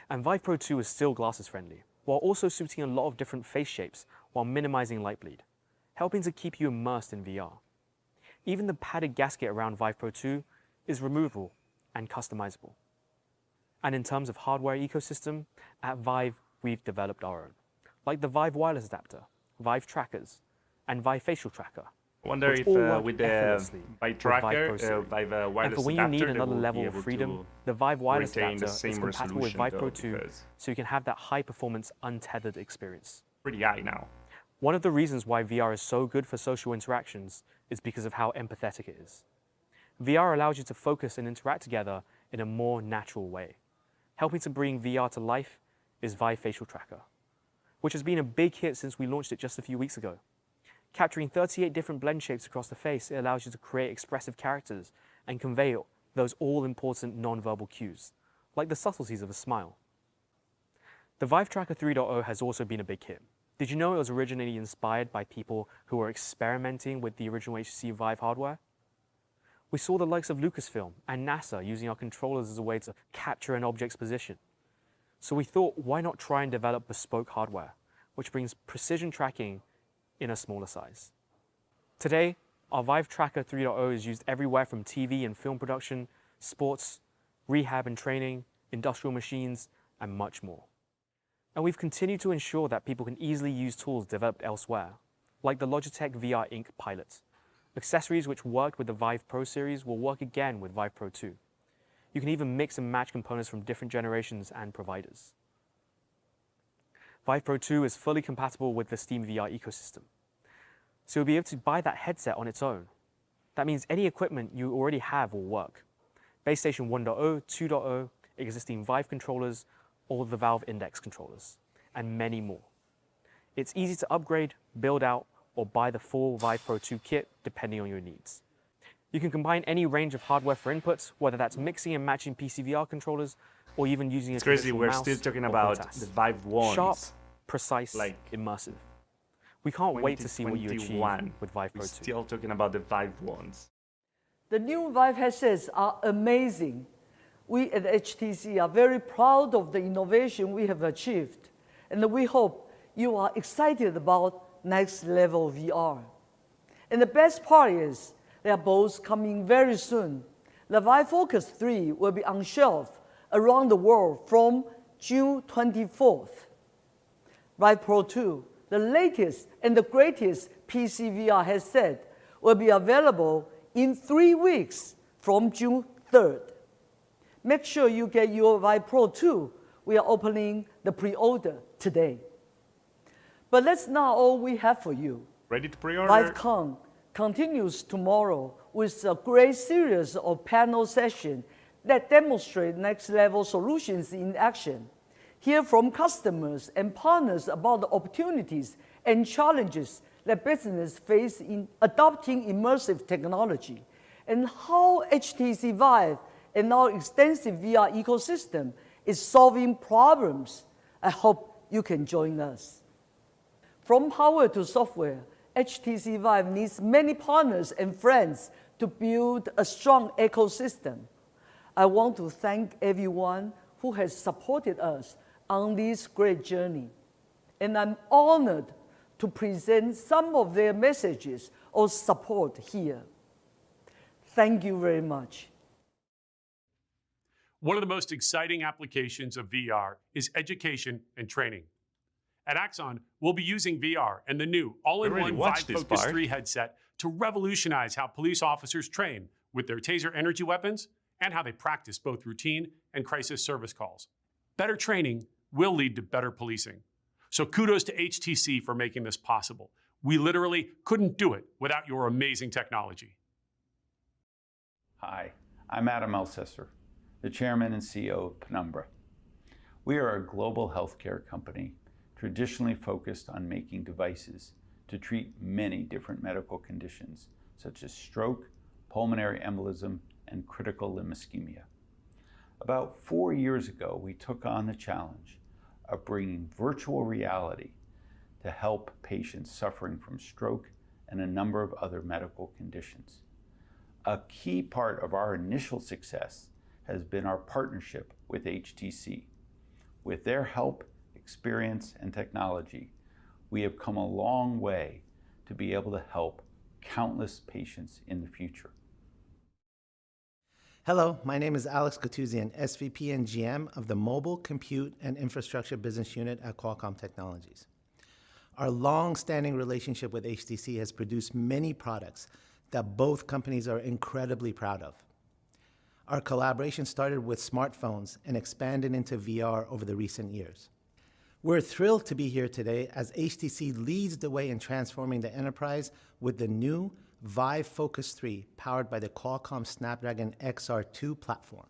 And Vive Pro 2 is still glasses friendly, while also suiting a lot of different face shapes while minimizing light bleed, helping to keep you immersed in VR. Even the padded gasket around Vive Pro 2 is removable and customizable. And in terms of hardware ecosystem, at Vive, we've developed our own, like the Vive wireless adapter, Vive trackers, and Vive facial tracker. I wonder if with the Vive tracker, Vive wireless and for when you need another level of freedom, the Vive wireless adapter is compatible with Vive Pro 2, so you can have that high-performance, untethered experience. Pretty high now. One of the reasons why VR is so good for social interactions is because of how empathetic it is. VR allows you to focus and interact together in a more natural way. Helping to bring VR to life is Vive Facial Tracker, which has been a big hit since we launched it just a few weeks ago. Capturing 38 different blend shapes across the face, it allows you to create expressive characters and convey those all-important non-verbal cues, like the subtleties of a smile. The Vive Tracker 3.0 has also been a big hit. Did you know it was originally inspired by people who were experimenting with the original HTC Vive hardware? We saw the likes of Lucasfilm and NASA using our controllers as a way to capture an object's position. So we thought, why not try and develop bespoke hardware, which brings precision tracking in a smaller size. Today, our Vive Tracker 3.0 is used everywhere from TV and film production, sports, rehab and training, industrial machines, and much more. And we've continued to ensure that people can easily use tools developed elsewhere, like the Logitech VR Ink Pilot, Accessories which worked with the Vive Pro series will work again with Vive Pro 2. You can even mix and match components from different generations and providers. Vive Pro 2 is fully compatible with the Steam VR ecosystem. So you'll be able to buy that headset on its own. That means any equipment you already have will work. Base Station 1.0, 2.0, existing Vive controllers, or the Valve Index controllers, and many more. It's easy to upgrade, build out, or buy the full Vive Pro 2 kit depending on your needs. You can combine any range of hardware for inputs, whether that's mixing and matching PCVR controllers, or even using a traditional mouse. It's crazy, we're still talking or about POTAS. the Vive ones. Sharp, precise, like immersive. We can't wait to see what you achieve with Vive Pro 2. We're still talking about the Vive ones. The new Vive headsets are amazing. We at HTC are very proud of the innovation we have achieved, and we hope you are excited about next level VR. And the best part is, they are both coming very soon. The Vive Focus 3 will be on shelf around the world from June 24th. Vive Pro 2, the latest and the greatest PC VR headset, will be available in 3 weeks from June 3rd. Make sure you get your Vive Pro 2. We are opening the pre-order today. But that's not all we have for you. Ready to pre-order? Vivecon continues tomorrow with a great series of panel sessions that demonstrate next-level solutions in action. Hear from customers and partners about the opportunities and challenges that businesses face in adopting immersive technology, and how HTC Vive and our extensive VR ecosystem is solving problems. I hope you can join us. From hardware to software, HTC Vive needs many partners and friends to build a strong ecosystem. I want to thank everyone who has supported us on this great journey. And I'm honored to present some of their messages of support here. Thank you very much. One of the most exciting applications of VR is education and training. At Axon, we'll be using VR and the new all-in-one Vive Focus 3 headset to revolutionize how police officers train with their taser energy weapons and how they practice both routine and crisis service calls. Better training will lead to better policing. So kudos to HTC for making this possible. We literally couldn't do it without your amazing technology. Hi, I'm Adam Elsesser, the chairman and CEO of Penumbra. We are a global healthcare company traditionally focused on making devices to treat many different medical conditions, such as stroke, pulmonary embolism, and critical limb ischemia. About 4 years ago, we took on the challenge of bringing virtual reality to help patients suffering from stroke and a number of other medical conditions. A key part of our initial success has been our partnership with HTC. With their help, experience, and technology, we have come a long way to be able to help countless patients in the future. Hello, my name is Alex Gatuzian, SVP and GM of the Mobile, Compute, and Infrastructure Business Unit at Qualcomm Technologies. Our long-standing relationship with HTC has produced many products that both companies are incredibly proud of. Our collaboration started with smartphones and expanded into VR over the recent years. We're thrilled to be here today as HTC leads the way in transforming the enterprise with the new Vive Focus 3 powered by the Qualcomm Snapdragon XR2 platform.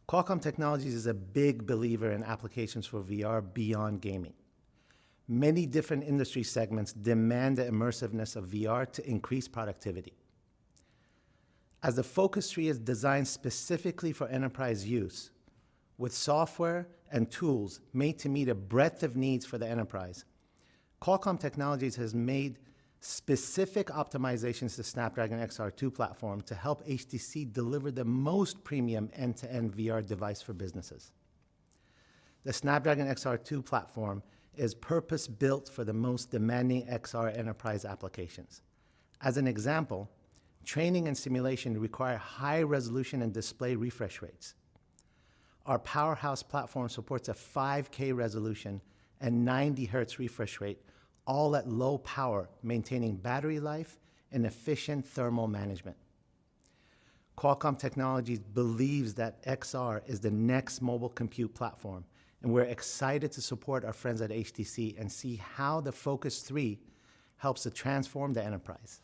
Qualcomm Technologies is a big believer in applications for VR beyond gaming. Many different industry segments demand the immersiveness of VR to increase productivity. As the Focus 3 is designed specifically for enterprise use, with software and tools made to meet a breadth of needs for the enterprise, Qualcomm Technologies has made specific optimizations to the Snapdragon XR2 platform to help HTC deliver the most premium end-to-end VR device for businesses. The Snapdragon XR2 platform is purpose-built for the most demanding XR enterprise applications. As an example, training and simulation require high resolution and display refresh rates. Our Powerhouse platform supports a 5K resolution and 90 Hz refresh rate, all at low power, maintaining battery life and efficient thermal management. Qualcomm Technologies believes that XR is the next mobile compute platform, and we're excited to support our friends at HTC and see how the Focus 3 helps to transform the enterprise.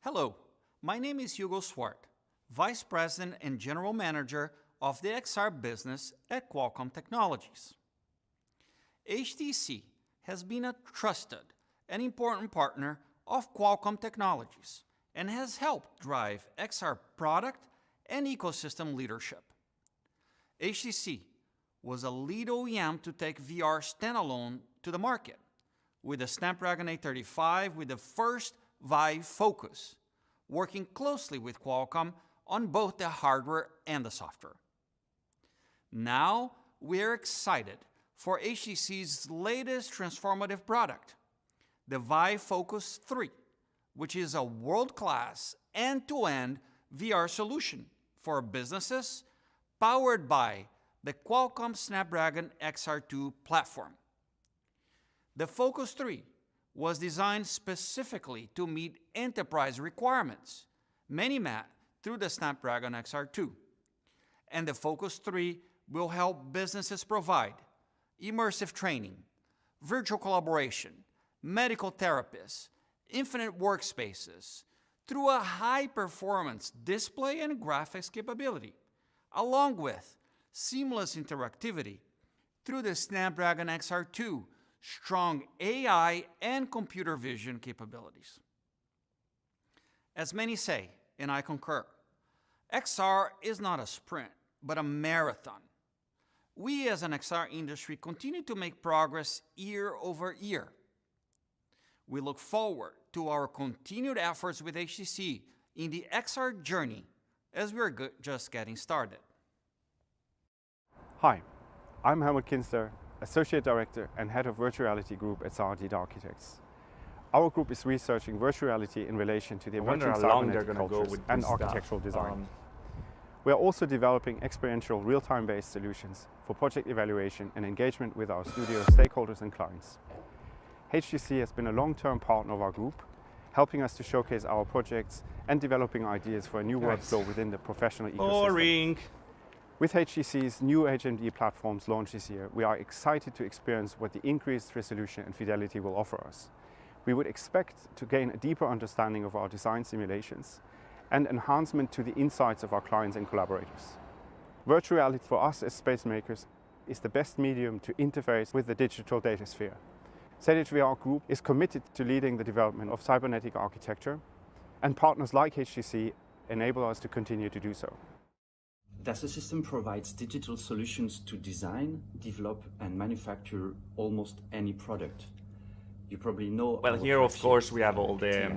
Hello, my name is Hugo Swart, Vice President and General Manager of the XR business at Qualcomm Technologies. HTC has been a trusted and important partner of Qualcomm Technologies and has helped drive XR product and ecosystem leadership. HTC was a lead OEM to take VR standalone to the market with the Snapdragon 835 with the first Vive Focus, working closely with Qualcomm on both the hardware and the software. Now we're excited for HTC's latest transformative product, the Vive Focus 3, which is a world-class end-to-end VR solution for businesses powered by the Qualcomm Snapdragon XR2 platform. The Focus 3 was designed specifically to meet enterprise requirements, many met through the Snapdragon XR2. And the Focus 3 will help businesses provide immersive training, virtual collaboration, medical therapists, infinite workspaces through a high-performance display and graphics capability, along with seamless interactivity through the Snapdragon XR2 strong AI and computer vision capabilities. As many say, and I concur, XR is not a sprint, but a marathon. We as an XR industry continue to make progress year over year. We look forward to our continued efforts with HTC in the XR journey as we're just getting started. Hi, I'm Helmut Kinster, Associate Director and Head of Virtual Reality Group at Untitled Architects. Our group is researching virtual reality in relation to the emerging cybernetic cultures and architectural design. We are also developing experiential real-time-based solutions for project evaluation and engagement with our studio stakeholders and clients. HTC has been a long-term partner of our group, helping us to showcase our projects and developing ideas for a new workflow within the professional ecosystem. Boring. With HTC's new HMD platforms launched this year, we are excited to experience what the increased resolution and fidelity will offer us. We would expect to gain a deeper understanding of our design simulations and enhancement to the insights of our clients and collaborators. Virtual reality for us as space makers is the best medium to interface with the digital data sphere. ZHVR Group is committed to leading the development of cybernetic architecture, and partners like HTC enable us to continue to do so. DASA System provides digital solutions to design, develop, and manufacture almost any product. You probably know. Well, here of course we have all the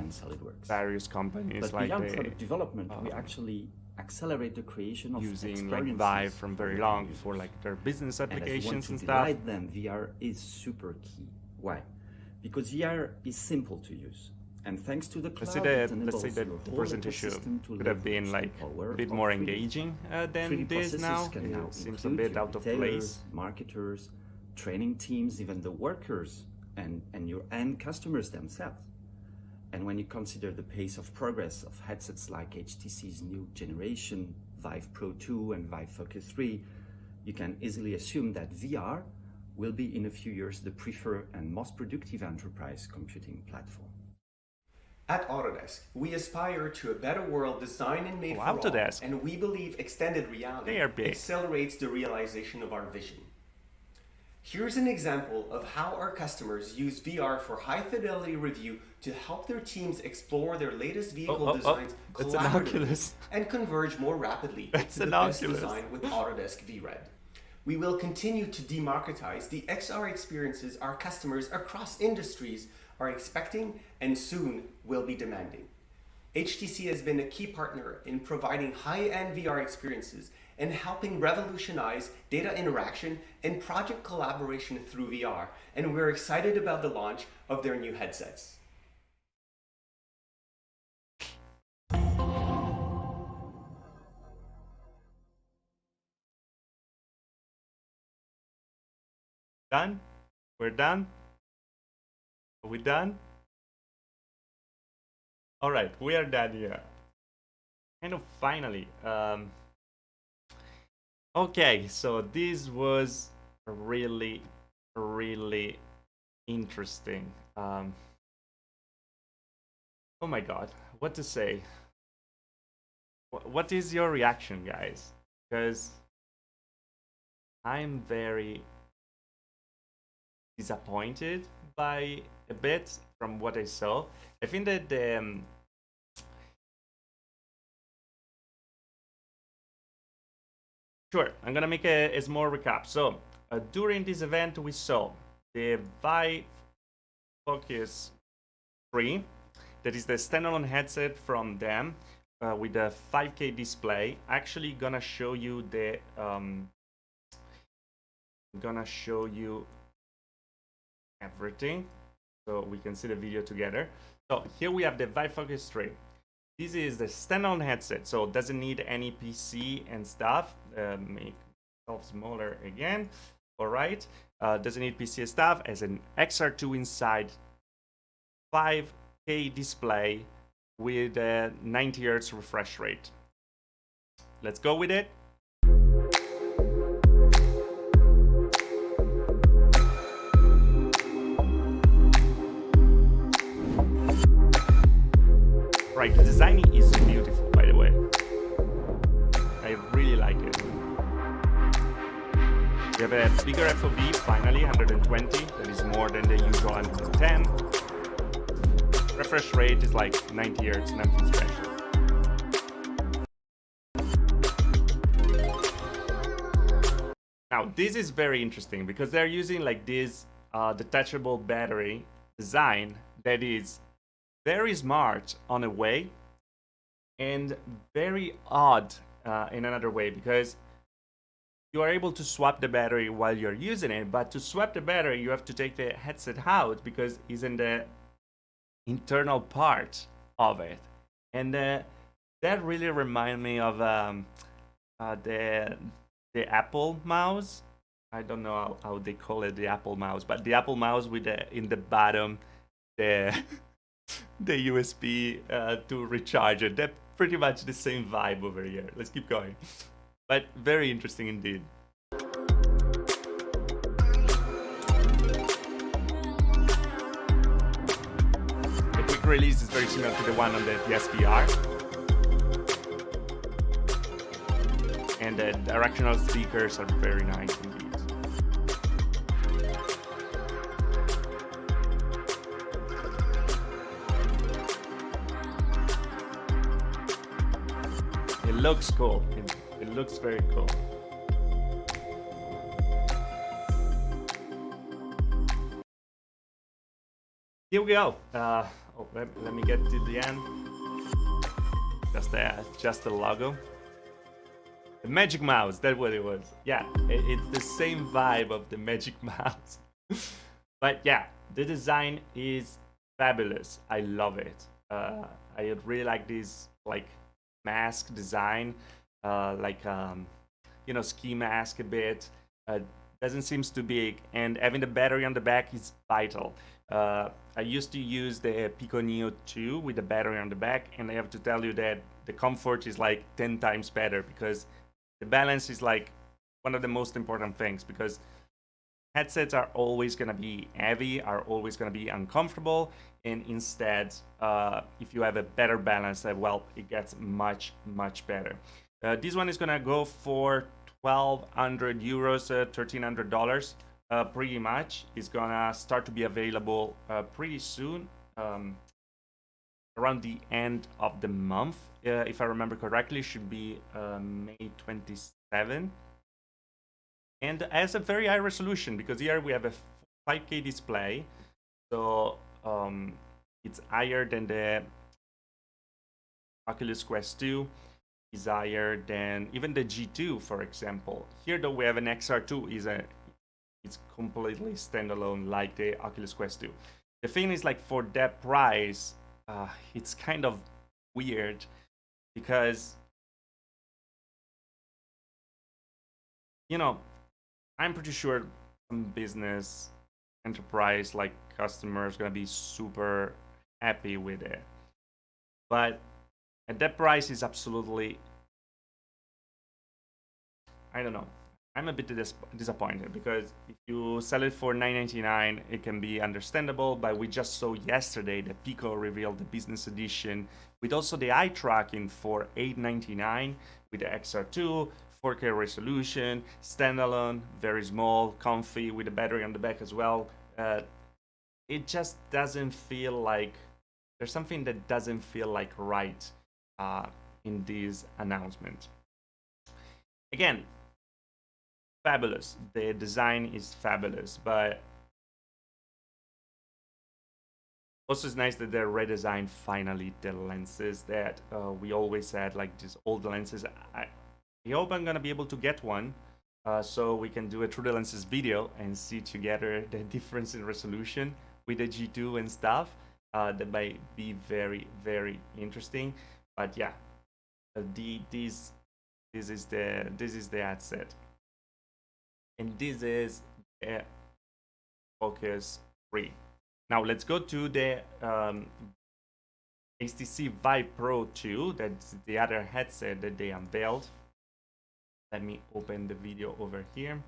various companies, but like beyond product development, we actually accelerate the creation of using like Vive from very long for like their business applications and stuff. Delight them, VR is super key. Why? Because VR is simple to use. And thanks to the cloud, let's say that the presentation could have been like a bit more engaging than this now. It seems a bit out of place. Marketers, training teams, even the workers and your end customers themselves. And when you consider the pace of progress of headsets like HTC's new generation, Vive Pro 2 and Vive Focus 3, you can easily assume that VR will be in a few years the preferred and most productive enterprise computing platform. At Autodesk, we aspire to a better world designed and made for all, and we believe extended reality accelerates the realization of our vision. Here's an example of how our customers use VR for high-fidelity review to help their teams explore their latest vehicle designs collaboratively and converge more rapidly to the best design with Autodesk VRED. We will continue to democratize the XR experiences our customers across industries are expecting and soon will be demanding. HTC has been a key partner in providing high-end VR experiences and helping revolutionize data interaction and project collaboration through VR, and we're excited about the launch of their new headsets. Done? We're done? Are we done? All right, we are done here. Kind of finally. Okay, so this was really, really interesting. Oh my God, what to say? What is your reaction, guys? Because I'm very disappointed by a bit from what I saw. I think that sure, I'm gonna make a small recap. So during this event, we saw the Vive Focus 3, that is the standalone headset from them with a 5K display. Actually, gonna show you the everything so we can see the video together. So here we have the Vive Focus 3. This is the standalone headset, so it doesn't need any PC and stuff. Make it smaller again. All right, doesn't need PC and stuff. As an XR2 inside, 5K display with a 90 Hz refresh rate. Let's go with it. Right, the design is beautiful, by the way. I really like it. We have a bigger FOV, finally, 120. That is more than the usual 110. Refresh rate is like 90 Hz, nothing special. Now, this is very interesting because they're using like this detachable battery design that is very smart on a way and very odd in another way, because you are able to swap the battery while you're using it, but to swap the battery you have to take the headset out because it's in the internal part of it. And that really reminds me of the Apple mouse. I don't know how they call it, the Apple mouse, but the Apple mouse with in the bottom the the USB to recharge it. They're pretty much the same vibe over here. Let's keep going. But very interesting indeed. The quick release is very similar to the one on the PSVR. And the directional speakers are very nice indeed. It looks cool. It looks very cool. Here we go. Let me get to the end. Just the logo. The Magic Mouse, that's what it was. Yeah, it's the same vibe of the Magic Mouse. But yeah, the design is fabulous. I love it. I really like this like mask design, ski mask a bit. Doesn't seem too big, and having the battery on the back is vital. I used to use the Pico Neo 2 with the battery on the back, and I have to tell you that the comfort is like 10 times better, because the balance is like one of the most important things, because headsets are always going to be heavy, are always going to be uncomfortable, and instead, if you have a better balance, well, it gets much, much better. This one is going to go for 1,200 euros, $1,300. Pretty much. It's gonna start to be available pretty soon, around the end of the month, if I remember correctly. Should be May 27. And has a very high resolution, because here we have a 5K display, so it's higher than the Oculus Quest 2. Is higher than even the G2, for example. Here though we have an XR2, it's completely standalone like the Oculus Quest 2. The thing is, like, for that price, it's kind of weird, because, you know, I'm pretty sure some business enterprise like customers gonna be super happy with it. but at that price is absolutely, I don't know. I'm a bit disappointed because if you sell it for $9.99, it can be understandable, but we just saw yesterday that Pico revealed the business edition with also the eye tracking for $8.99 with the XR2, 4K resolution, standalone, very small, comfy, with a battery on the back as well. It just doesn't feel like, there's something that doesn't feel like right in this announcement. Again, fabulous. The design is fabulous, but also it's nice that they redesigned finally the lenses that we always had, like these old lenses. I hope I'm gonna be able to get one so we can do a Through the Lenses video and see together the difference in resolution with the G2 and stuff. That might be very, very interesting. But yeah, this is the headset. And this is the Focus 3. Now let's go to the HTC Vive Pro 2. That's the other headset that they unveiled. Let me open the video over here.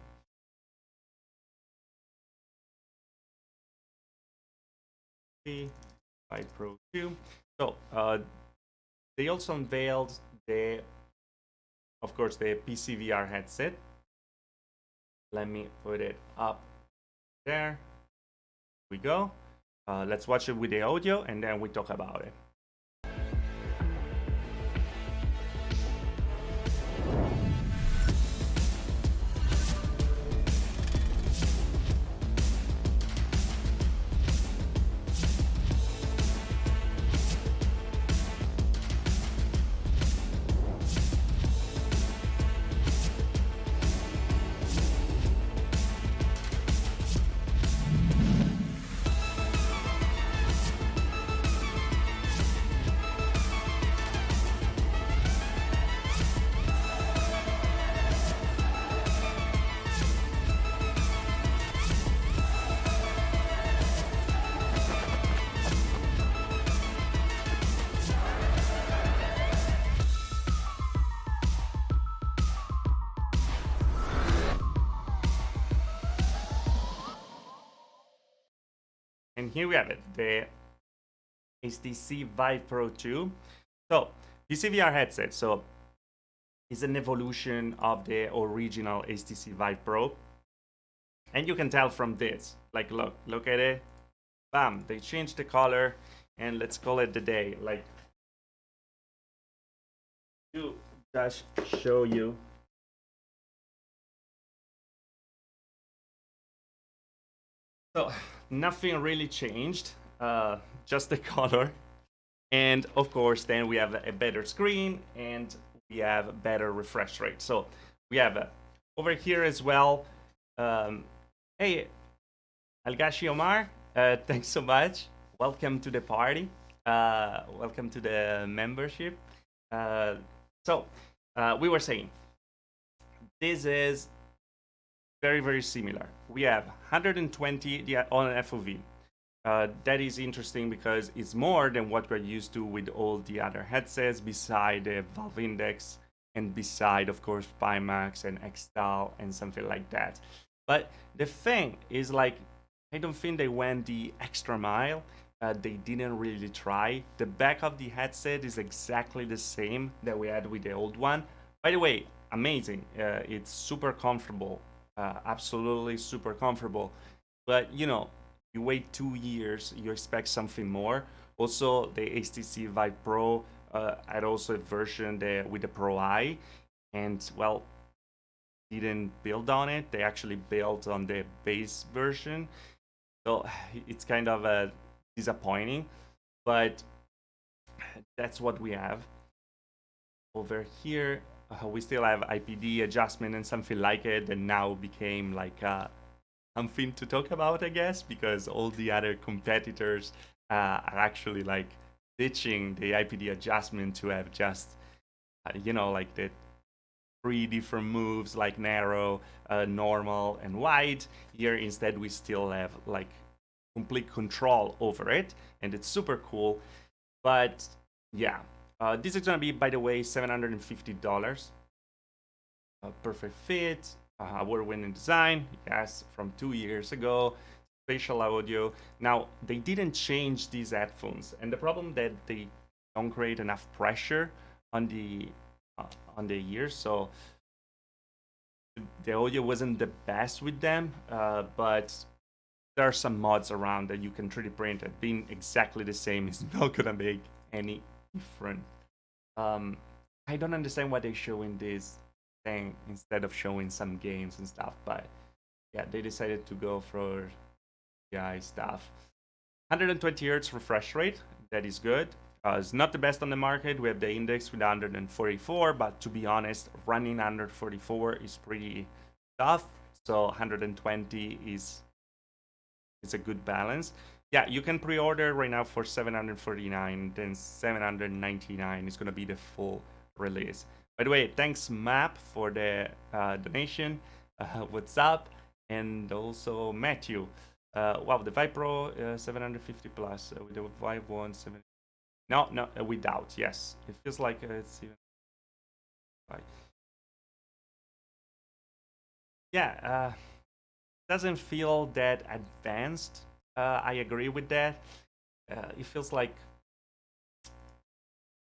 Vive Pro 2. So they also unveiled of course, the PC VR headset. Let me put it up there. Here we go. Let's watch it with the audio and then we talk about it. And here we have it, the HTC Vive Pro 2. So, PC VR headset, so it's an evolution of the original HTC Vive Pro. And you can tell from this, like look at it. Bam, they changed the color and let's call it the day. Like, to just show you. So, nothing really changed, just the color. And of course, then we have a better screen and we have a better refresh rate. So we have over here as well. Hey, Algashi Omar, thanks so much. Welcome to the party. Welcome to the membership. So we were saying, this is very, very similar. We have 120 on an FOV. That is interesting because it's more than what we're used to with all the other headsets beside the Valve Index and beside, of course, Pimax and Xtal and something like that. But the thing is, like, I don't think they went the extra mile. They didn't really try. The back of the headset is exactly the same that we had with the old one. By the way, amazing. It's super comfortable. Absolutely super comfortable, but you know, you wait 2 years, you expect something more. Also, the HTC Vive Pro had also a version with the Pro Eye, and well, didn't build on it. They actually built on the base version, so it's kind of disappointing, but that's what we have over here. We still have IPD adjustment and something like it that now became like something to talk about, I guess, because all the other competitors are actually like ditching the IPD adjustment to have just, you know, like the 3 different moves like narrow, normal, and wide. Here instead we still have like complete control over it, and it's super cool. But yeah, this is gonna be, by the way, $750. Perfect fit, award-winning design, yes, from 2 years ago. Spatial audio. Now they didn't change these headphones, and the problem that they don't create enough pressure on the ears, so the audio wasn't the best with them. But there are some mods around that you can 3D print, and being exactly the same is not gonna make any difference. I don't understand why they showing this thing instead of showing some games and stuff, but yeah, they decided to go for AI stuff. 120 Hz refresh rate, that is good. It's not the best on the market. We have the index with 144, but to be honest, running under 44 is pretty tough. So 120 is a good balance. Yeah, you can pre-order right now for $749, then $799 is going to be the full release. By the way, thanks Map for the donation. What's up? And also Matthew. Wow, the Vive Pro 750 plus with the Vive 1 7. No, without. Yes, it feels like it's even. Yeah, doesn't feel that advanced. I agree with that. It feels like,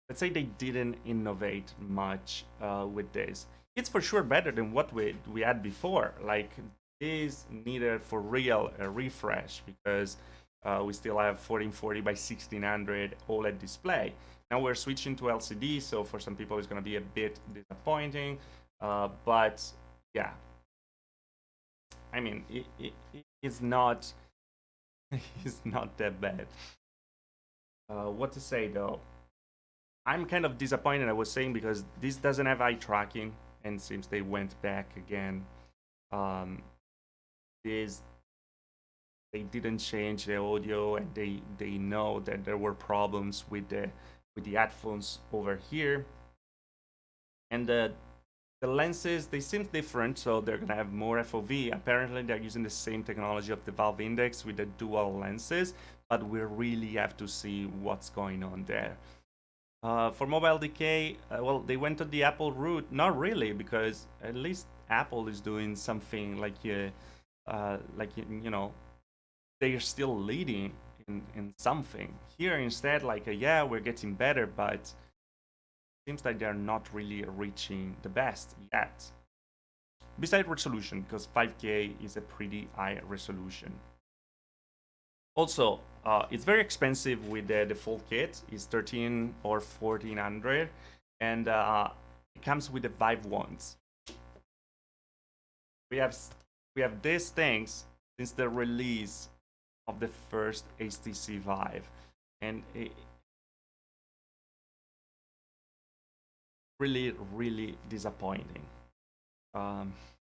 let's say they didn't innovate much with this. It's for sure better than what we had before. Like, this needed for real a refresh, because we still have 1440 by 1600 OLED display. Now we're switching to LCD, so for some people it's going to be a bit disappointing. But yeah, I mean, it's not it's not that bad. What to say though? I'm kind of disappointed, I was saying, because this doesn't have eye tracking, and seems they went back again. They didn't change the audio, and they know that there were problems with the headphones over here. And the lenses, they seem different, so they're gonna have more FOV. Apparently they're using the same technology of the Valve Index with the dual lenses, but we really have to see what's going on there. For mobile decay, well, they went to the Apple route. Not really, because at least Apple is doing something like you know, they're still leading in something. Here instead, like, yeah, we're getting better, but seems like they're not really reaching the best yet. Besides resolution, because 5K is a pretty high resolution. Also, it's very expensive with the full kit. It's 13 or 1400, and it comes with the Vive ones. We have these things since the release of the first HTC Vive, and it really disappointing.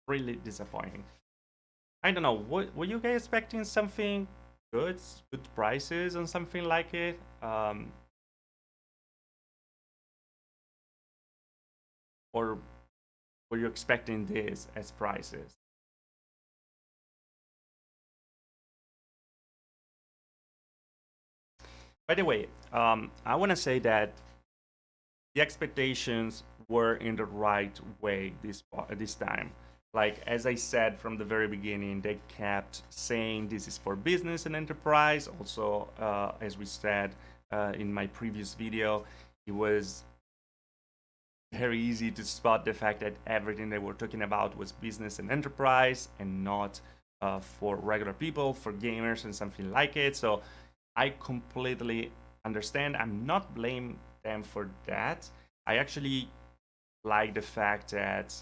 Really disappointing. I don't know. Were you guys expecting something good prices on something like it? Or were you expecting this as prices? By the way, I want to say that the expectations were in the right way this time. Like, as I said from the very beginning, they kept saying this is for business and enterprise. Also, as we said in my previous video, it was very easy to spot the fact that everything they were talking about was business and enterprise, and not for regular people, for gamers and something like it. So I completely understand. I'm not blaming them for that. I actually like the fact that,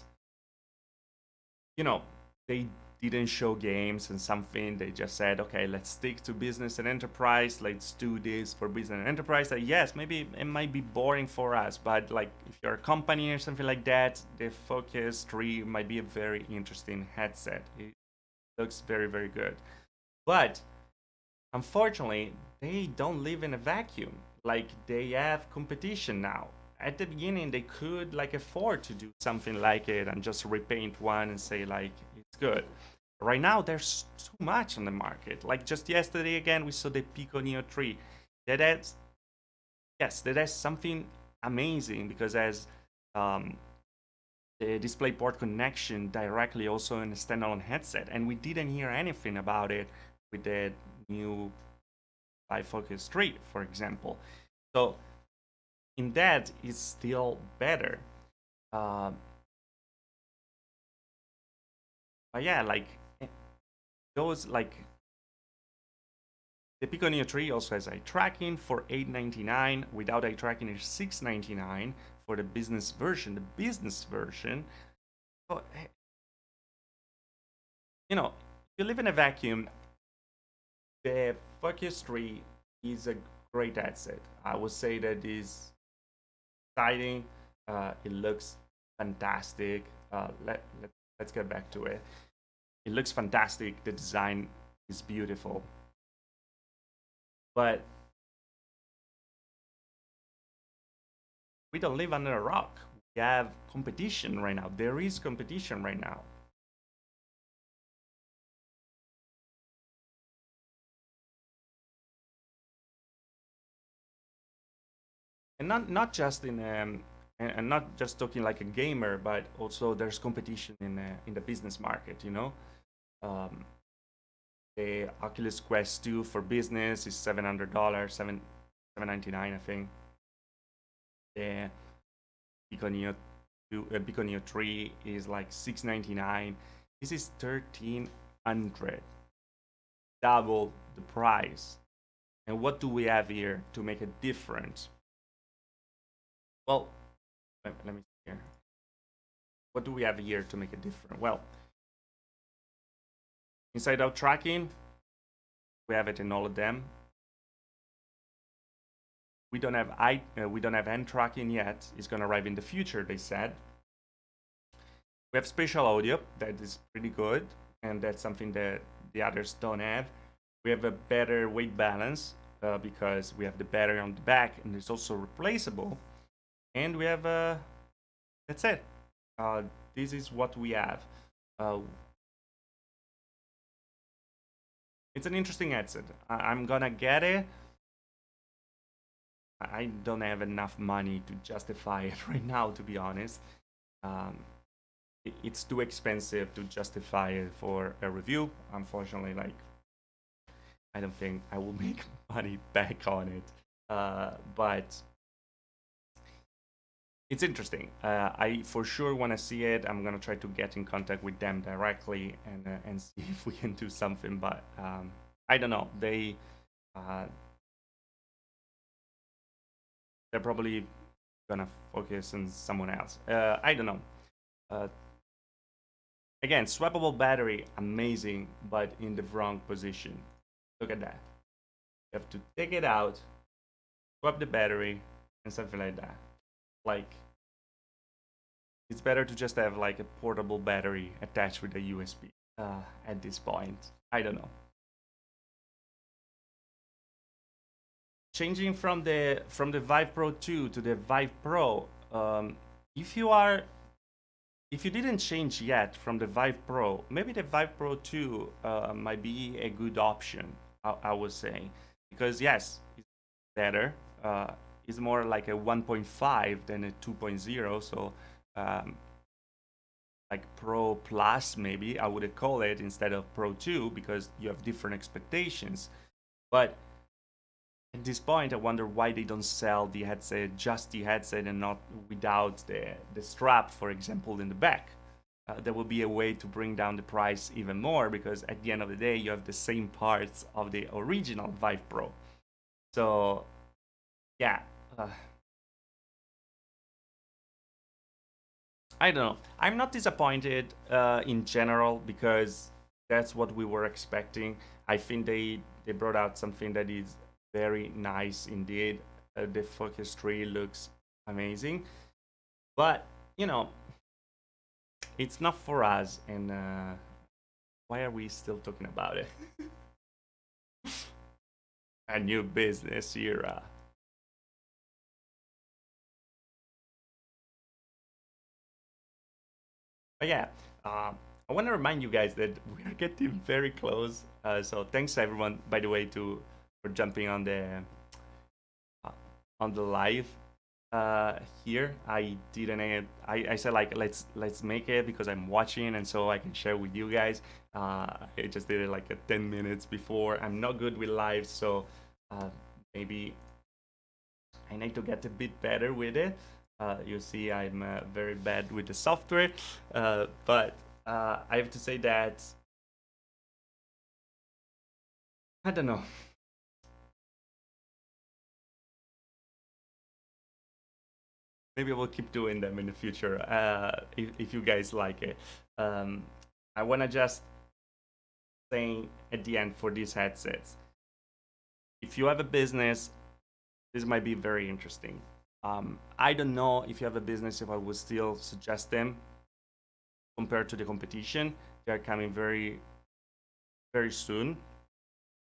you know, they didn't show games and something. They just said, okay, let's stick to business and enterprise. Let's do this for business and enterprise. Yes, maybe it might be boring for us, but like, if you're a company or something like that, the Focus 3 might be a very interesting headset. It looks very, very good. But unfortunately, they don't live in a vacuum. Like, they have competition now. At the beginning, they could like afford to do something like it and just repaint one and say like it's good. Right now, there's too much on the market. Like, just yesterday again, we saw the Pico Neo 3 that has yes, that's something amazing because as the DisplayPort connection directly also in a standalone headset, and we didn't hear anything about it with the new Vive Focus 3, for example. So in that, it's still better. But yeah, like those, like the Pico Neo 3 also has eye tracking for $899. Without eye tracking, it's $699 for the business version. The business version, oh, you know, if you live in a vacuum, the Focus 3 is a great headset. I would say that is exciting. It looks fantastic. Let's get back to it. It looks fantastic. The design is beautiful. But we don't live under a rock. We have competition right now. There is competition right now. And not just in and not just talking like a gamer, but also there's competition in the business market. You know, the Oculus Quest 2 for business is $700, $799, I think. The Pico Neo 3 is like $699. This is $1,300, double the price. And what do we have here to make a difference? Well, let me see here. What do we have here to make it different? Well, inside-out tracking, we have it in all of them. We don't have hand tracking yet. It's gonna arrive in the future, they said. We have spatial audio that is pretty good, and that's something that the others don't have. We have a better weight balance because we have the battery on the back, and it's also replaceable. And we have that's it. This is what we have. It's an interesting headset. I'm gonna get it. I don't have enough money to justify it right now, to be honest. It's too expensive to justify it for a review. Unfortunately, like, I don't think I will make money back on it. But it's interesting. I for sure want to see it. I'm gonna try to get in contact with them directly and see if we can do something. But I don't know. They're probably gonna focus on someone else. I don't know. Again, swappable battery, amazing, but in the wrong position. Look at that. You have to take it out, swap the battery, and something like that. Like, it's better to just have like a portable battery attached with a USB at this point. I don't know. Changing from the Vive Pro 2 to the Vive Pro, if you didn't change yet from the Vive Pro, maybe the Vive Pro 2 might be a good option, I would say, because yes, it's better. It's more like a 1.5 than a 2.0, so like Pro Plus maybe I would call it instead of Pro 2 because you have different expectations. But at this point, I wonder why they don't sell the headset, just the headset, and not without the strap, for example, in the back. There will be a way to bring down the price even more because at the end of the day, you have the same parts of the original Vive Pro. So, yeah. I don't know. I'm not disappointed in general because that's what we were expecting. I think they brought out something that is very nice indeed. The Focus 3 looks amazing, but you know, it's not for us. And why are we still talking about it? A new business era. But yeah, I want to remind you guys that we're getting very close. So thanks everyone, by the way, for jumping on the on the live here. I didn't. I said like let's make it because I'm watching and so I can share with you guys. I just did it like 10 minutes before. I'm not good with live, so maybe I need to get a bit better with it. You see, I'm very bad with the software, but I have to say that I don't know. Maybe I will keep doing them in the future if you guys like it. I want to just say at the end for these headsets, if you have a business, this might be very interesting. I don't know if you have a business if I would still suggest them compared to the competition. They're coming very, very soon.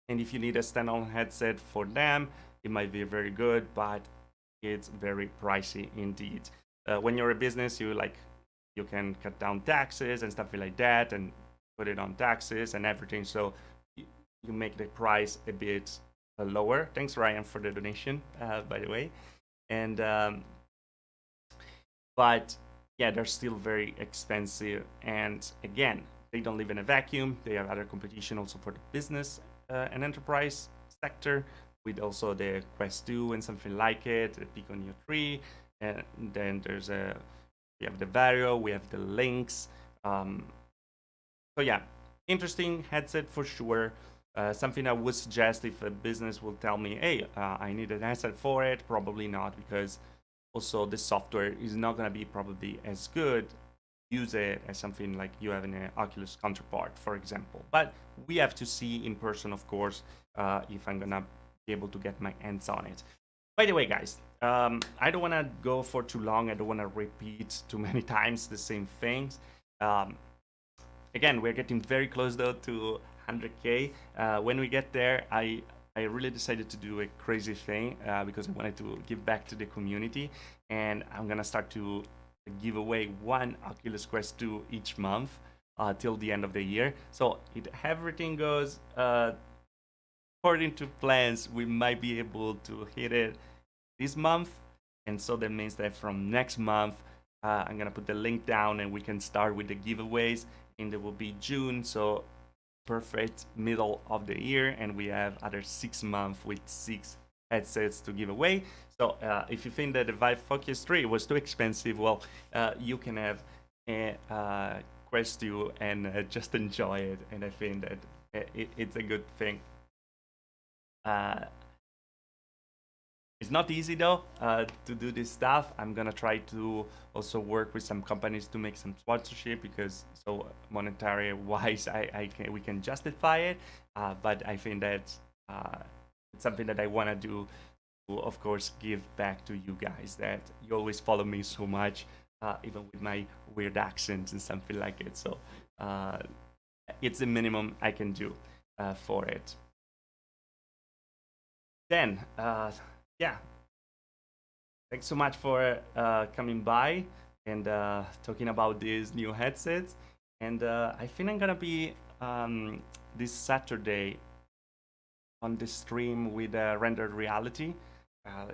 And if you need a standalone headset for them, it might be very good, but it's very pricey indeed. When you're a business, you can cut down taxes and stuff like that and put it on taxes and everything. So you make the price a bit lower. Thanks, Ryan, for the donation, by the way. And but yeah, they're still very expensive. And again, they don't live in a vacuum. They have other competition also for the business and enterprise sector, with also the Quest 2 and something like it, the Pico Neo 3, and then we have the Vario, we have the Lynx. So yeah, interesting headset for sure. Something I would suggest if a business will tell me, hey, I need an headset for it, probably not, because also the software is not going to be probably as good. Use it as something like you have in an Oculus counterpart, for example. But we have to see in person, of course, if I'm going to be able to get my hands on it. By the way, guys, I don't want to go for too long. I don't want to repeat too many times the same things. Again, we're getting very close, though, to 100K. When we get there, I really decided to do a crazy thing because I wanted to give back to the community. And I'm going to start to give away one Oculus Quest 2 each month till the end of the year. So if everything goes according to plans, we might be able to hit it this month. And so that means that from next month, I'm going to put the link down and we can start with the giveaways. And it will be June, so perfect middle of the year. And we have other 6 months with 6 headsets to give away. So if you think that the Vive Focus 3 was too expensive, well, you can have a Quest 2 and just enjoy it. And I think that it's a good thing. It's not easy though to do this stuff. I'm gonna try to also work with some companies to make some sponsorship because so monetary wise we can justify it. But I think that it's something that I want to do to, of course, give back to you guys that you always follow me so much, even with my weird accents and something like it. So it's the minimum I can do for it. Then, yeah, thanks so much for coming by and talking about these new headsets. And I think I'm gonna be this Saturday on the stream with rendered reality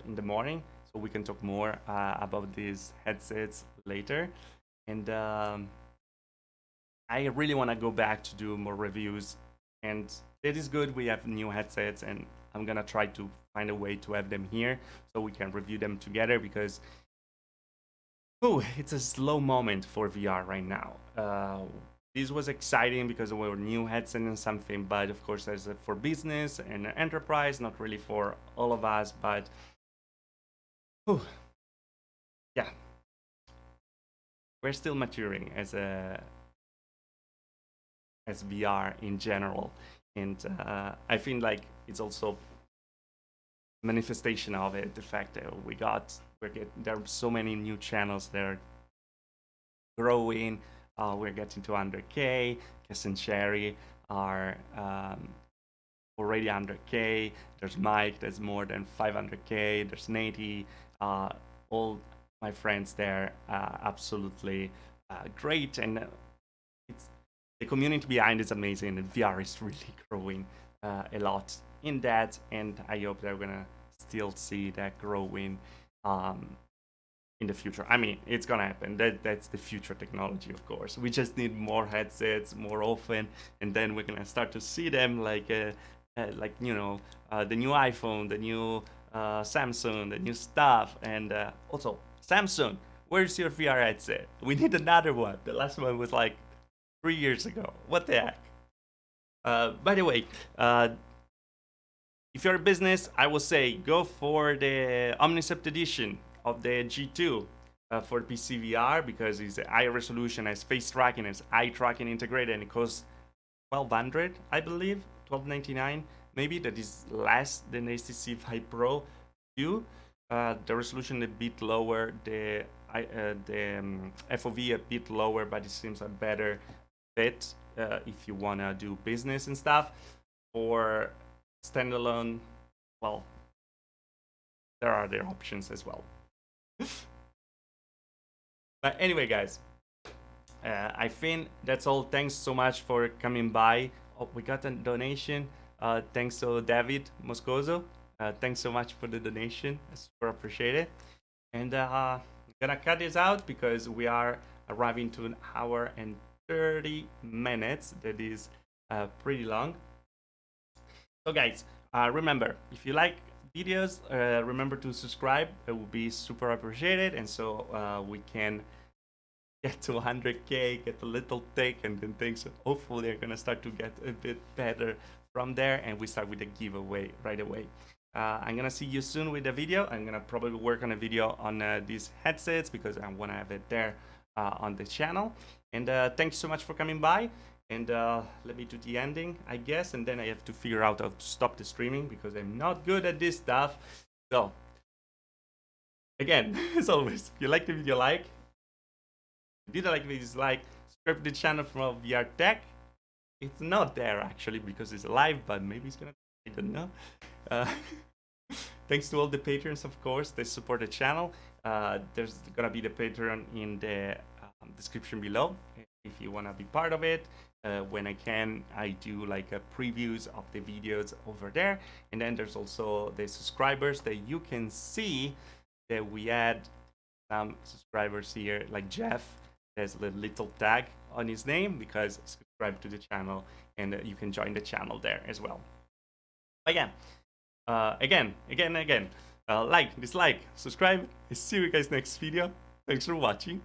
in the morning, so we can talk more about these headsets later. And I really want to go back to do more reviews, and it is good we have new headsets, and I'm gonna try to find a way to have them here so we can review them together, because it's a slow moment for VR right now. This was exciting because we were new headset and something, but of course there's for business and enterprise, not really for all of us, but yeah, we're still maturing as VR in general. And I think like it's also manifestation of it, the fact that there are so many new channels that are growing. We're getting to 100K. Cass and Sherry are already 100K. There's Mike, there's more than 500K. There's Nate. All my friends there are absolutely great. And it's the community behind is amazing. And VR is really growing a lot in that. And I hope they're going to still see that growing in the future. I mean, it's gonna happen. That's the future technology, of course. We just need more headsets more often, and then we're gonna start to see them like the new iPhone, the new Samsung, the new stuff. And also, Samsung, where's your VR headset? We need another one. The last one was like 3 years ago. What the heck? By the way, if you're a business, I will say go for the Omnicept edition of the G2 for PC VR, because it's high resolution, has face tracking, has eye tracking integrated, and it costs $1,200, I believe, $1,299 maybe. That is less than HTC Vive Pro 2. The resolution a bit lower, the FOV a bit lower, but it seems a better fit if you wanna do business and stuff. For standalone, well, there are other options as well. But anyway, guys, I think that's all. Thanks so much for coming by. Oh, we got a donation. Thanks to David Moscoso. Thanks so much for the donation. I super appreciate it. And I'm gonna cut this out because we are arriving to 1 hour and 30 minutes. That is pretty long. So guys, remember, if you like videos, remember to subscribe. It will be super appreciated, and so we can get to 100K, get a little thick, and then things hopefully are gonna start to get a bit better from there, and we start with the giveaway right away. I'm gonna see you soon with the video. I'm gonna probably work on a video on these headsets because I wanna have it there on the channel. And thank you so much for coming by. And let me do the ending, I guess, and then I have to figure out how to stop the streaming because I'm not good at this stuff. So, again, as always, if you like the video, like. If you didn't like the video, dislike. Subscribe to the channel from VR Tech. It's not there actually because it's live, but maybe it's gonna. I don't know. Thanks to all the patrons, of course, that support the channel. There's gonna be the Patreon in the description below if you wanna be part of it. When I can, I do like previews of the videos over there. And then there's also the subscribers that you can see that we had some subscribers here, like Jeff. There's a little tag on his name because subscribe to the channel, and you can join the channel there as well. Again, like, dislike, subscribe. See you guys next video. Thanks for watching.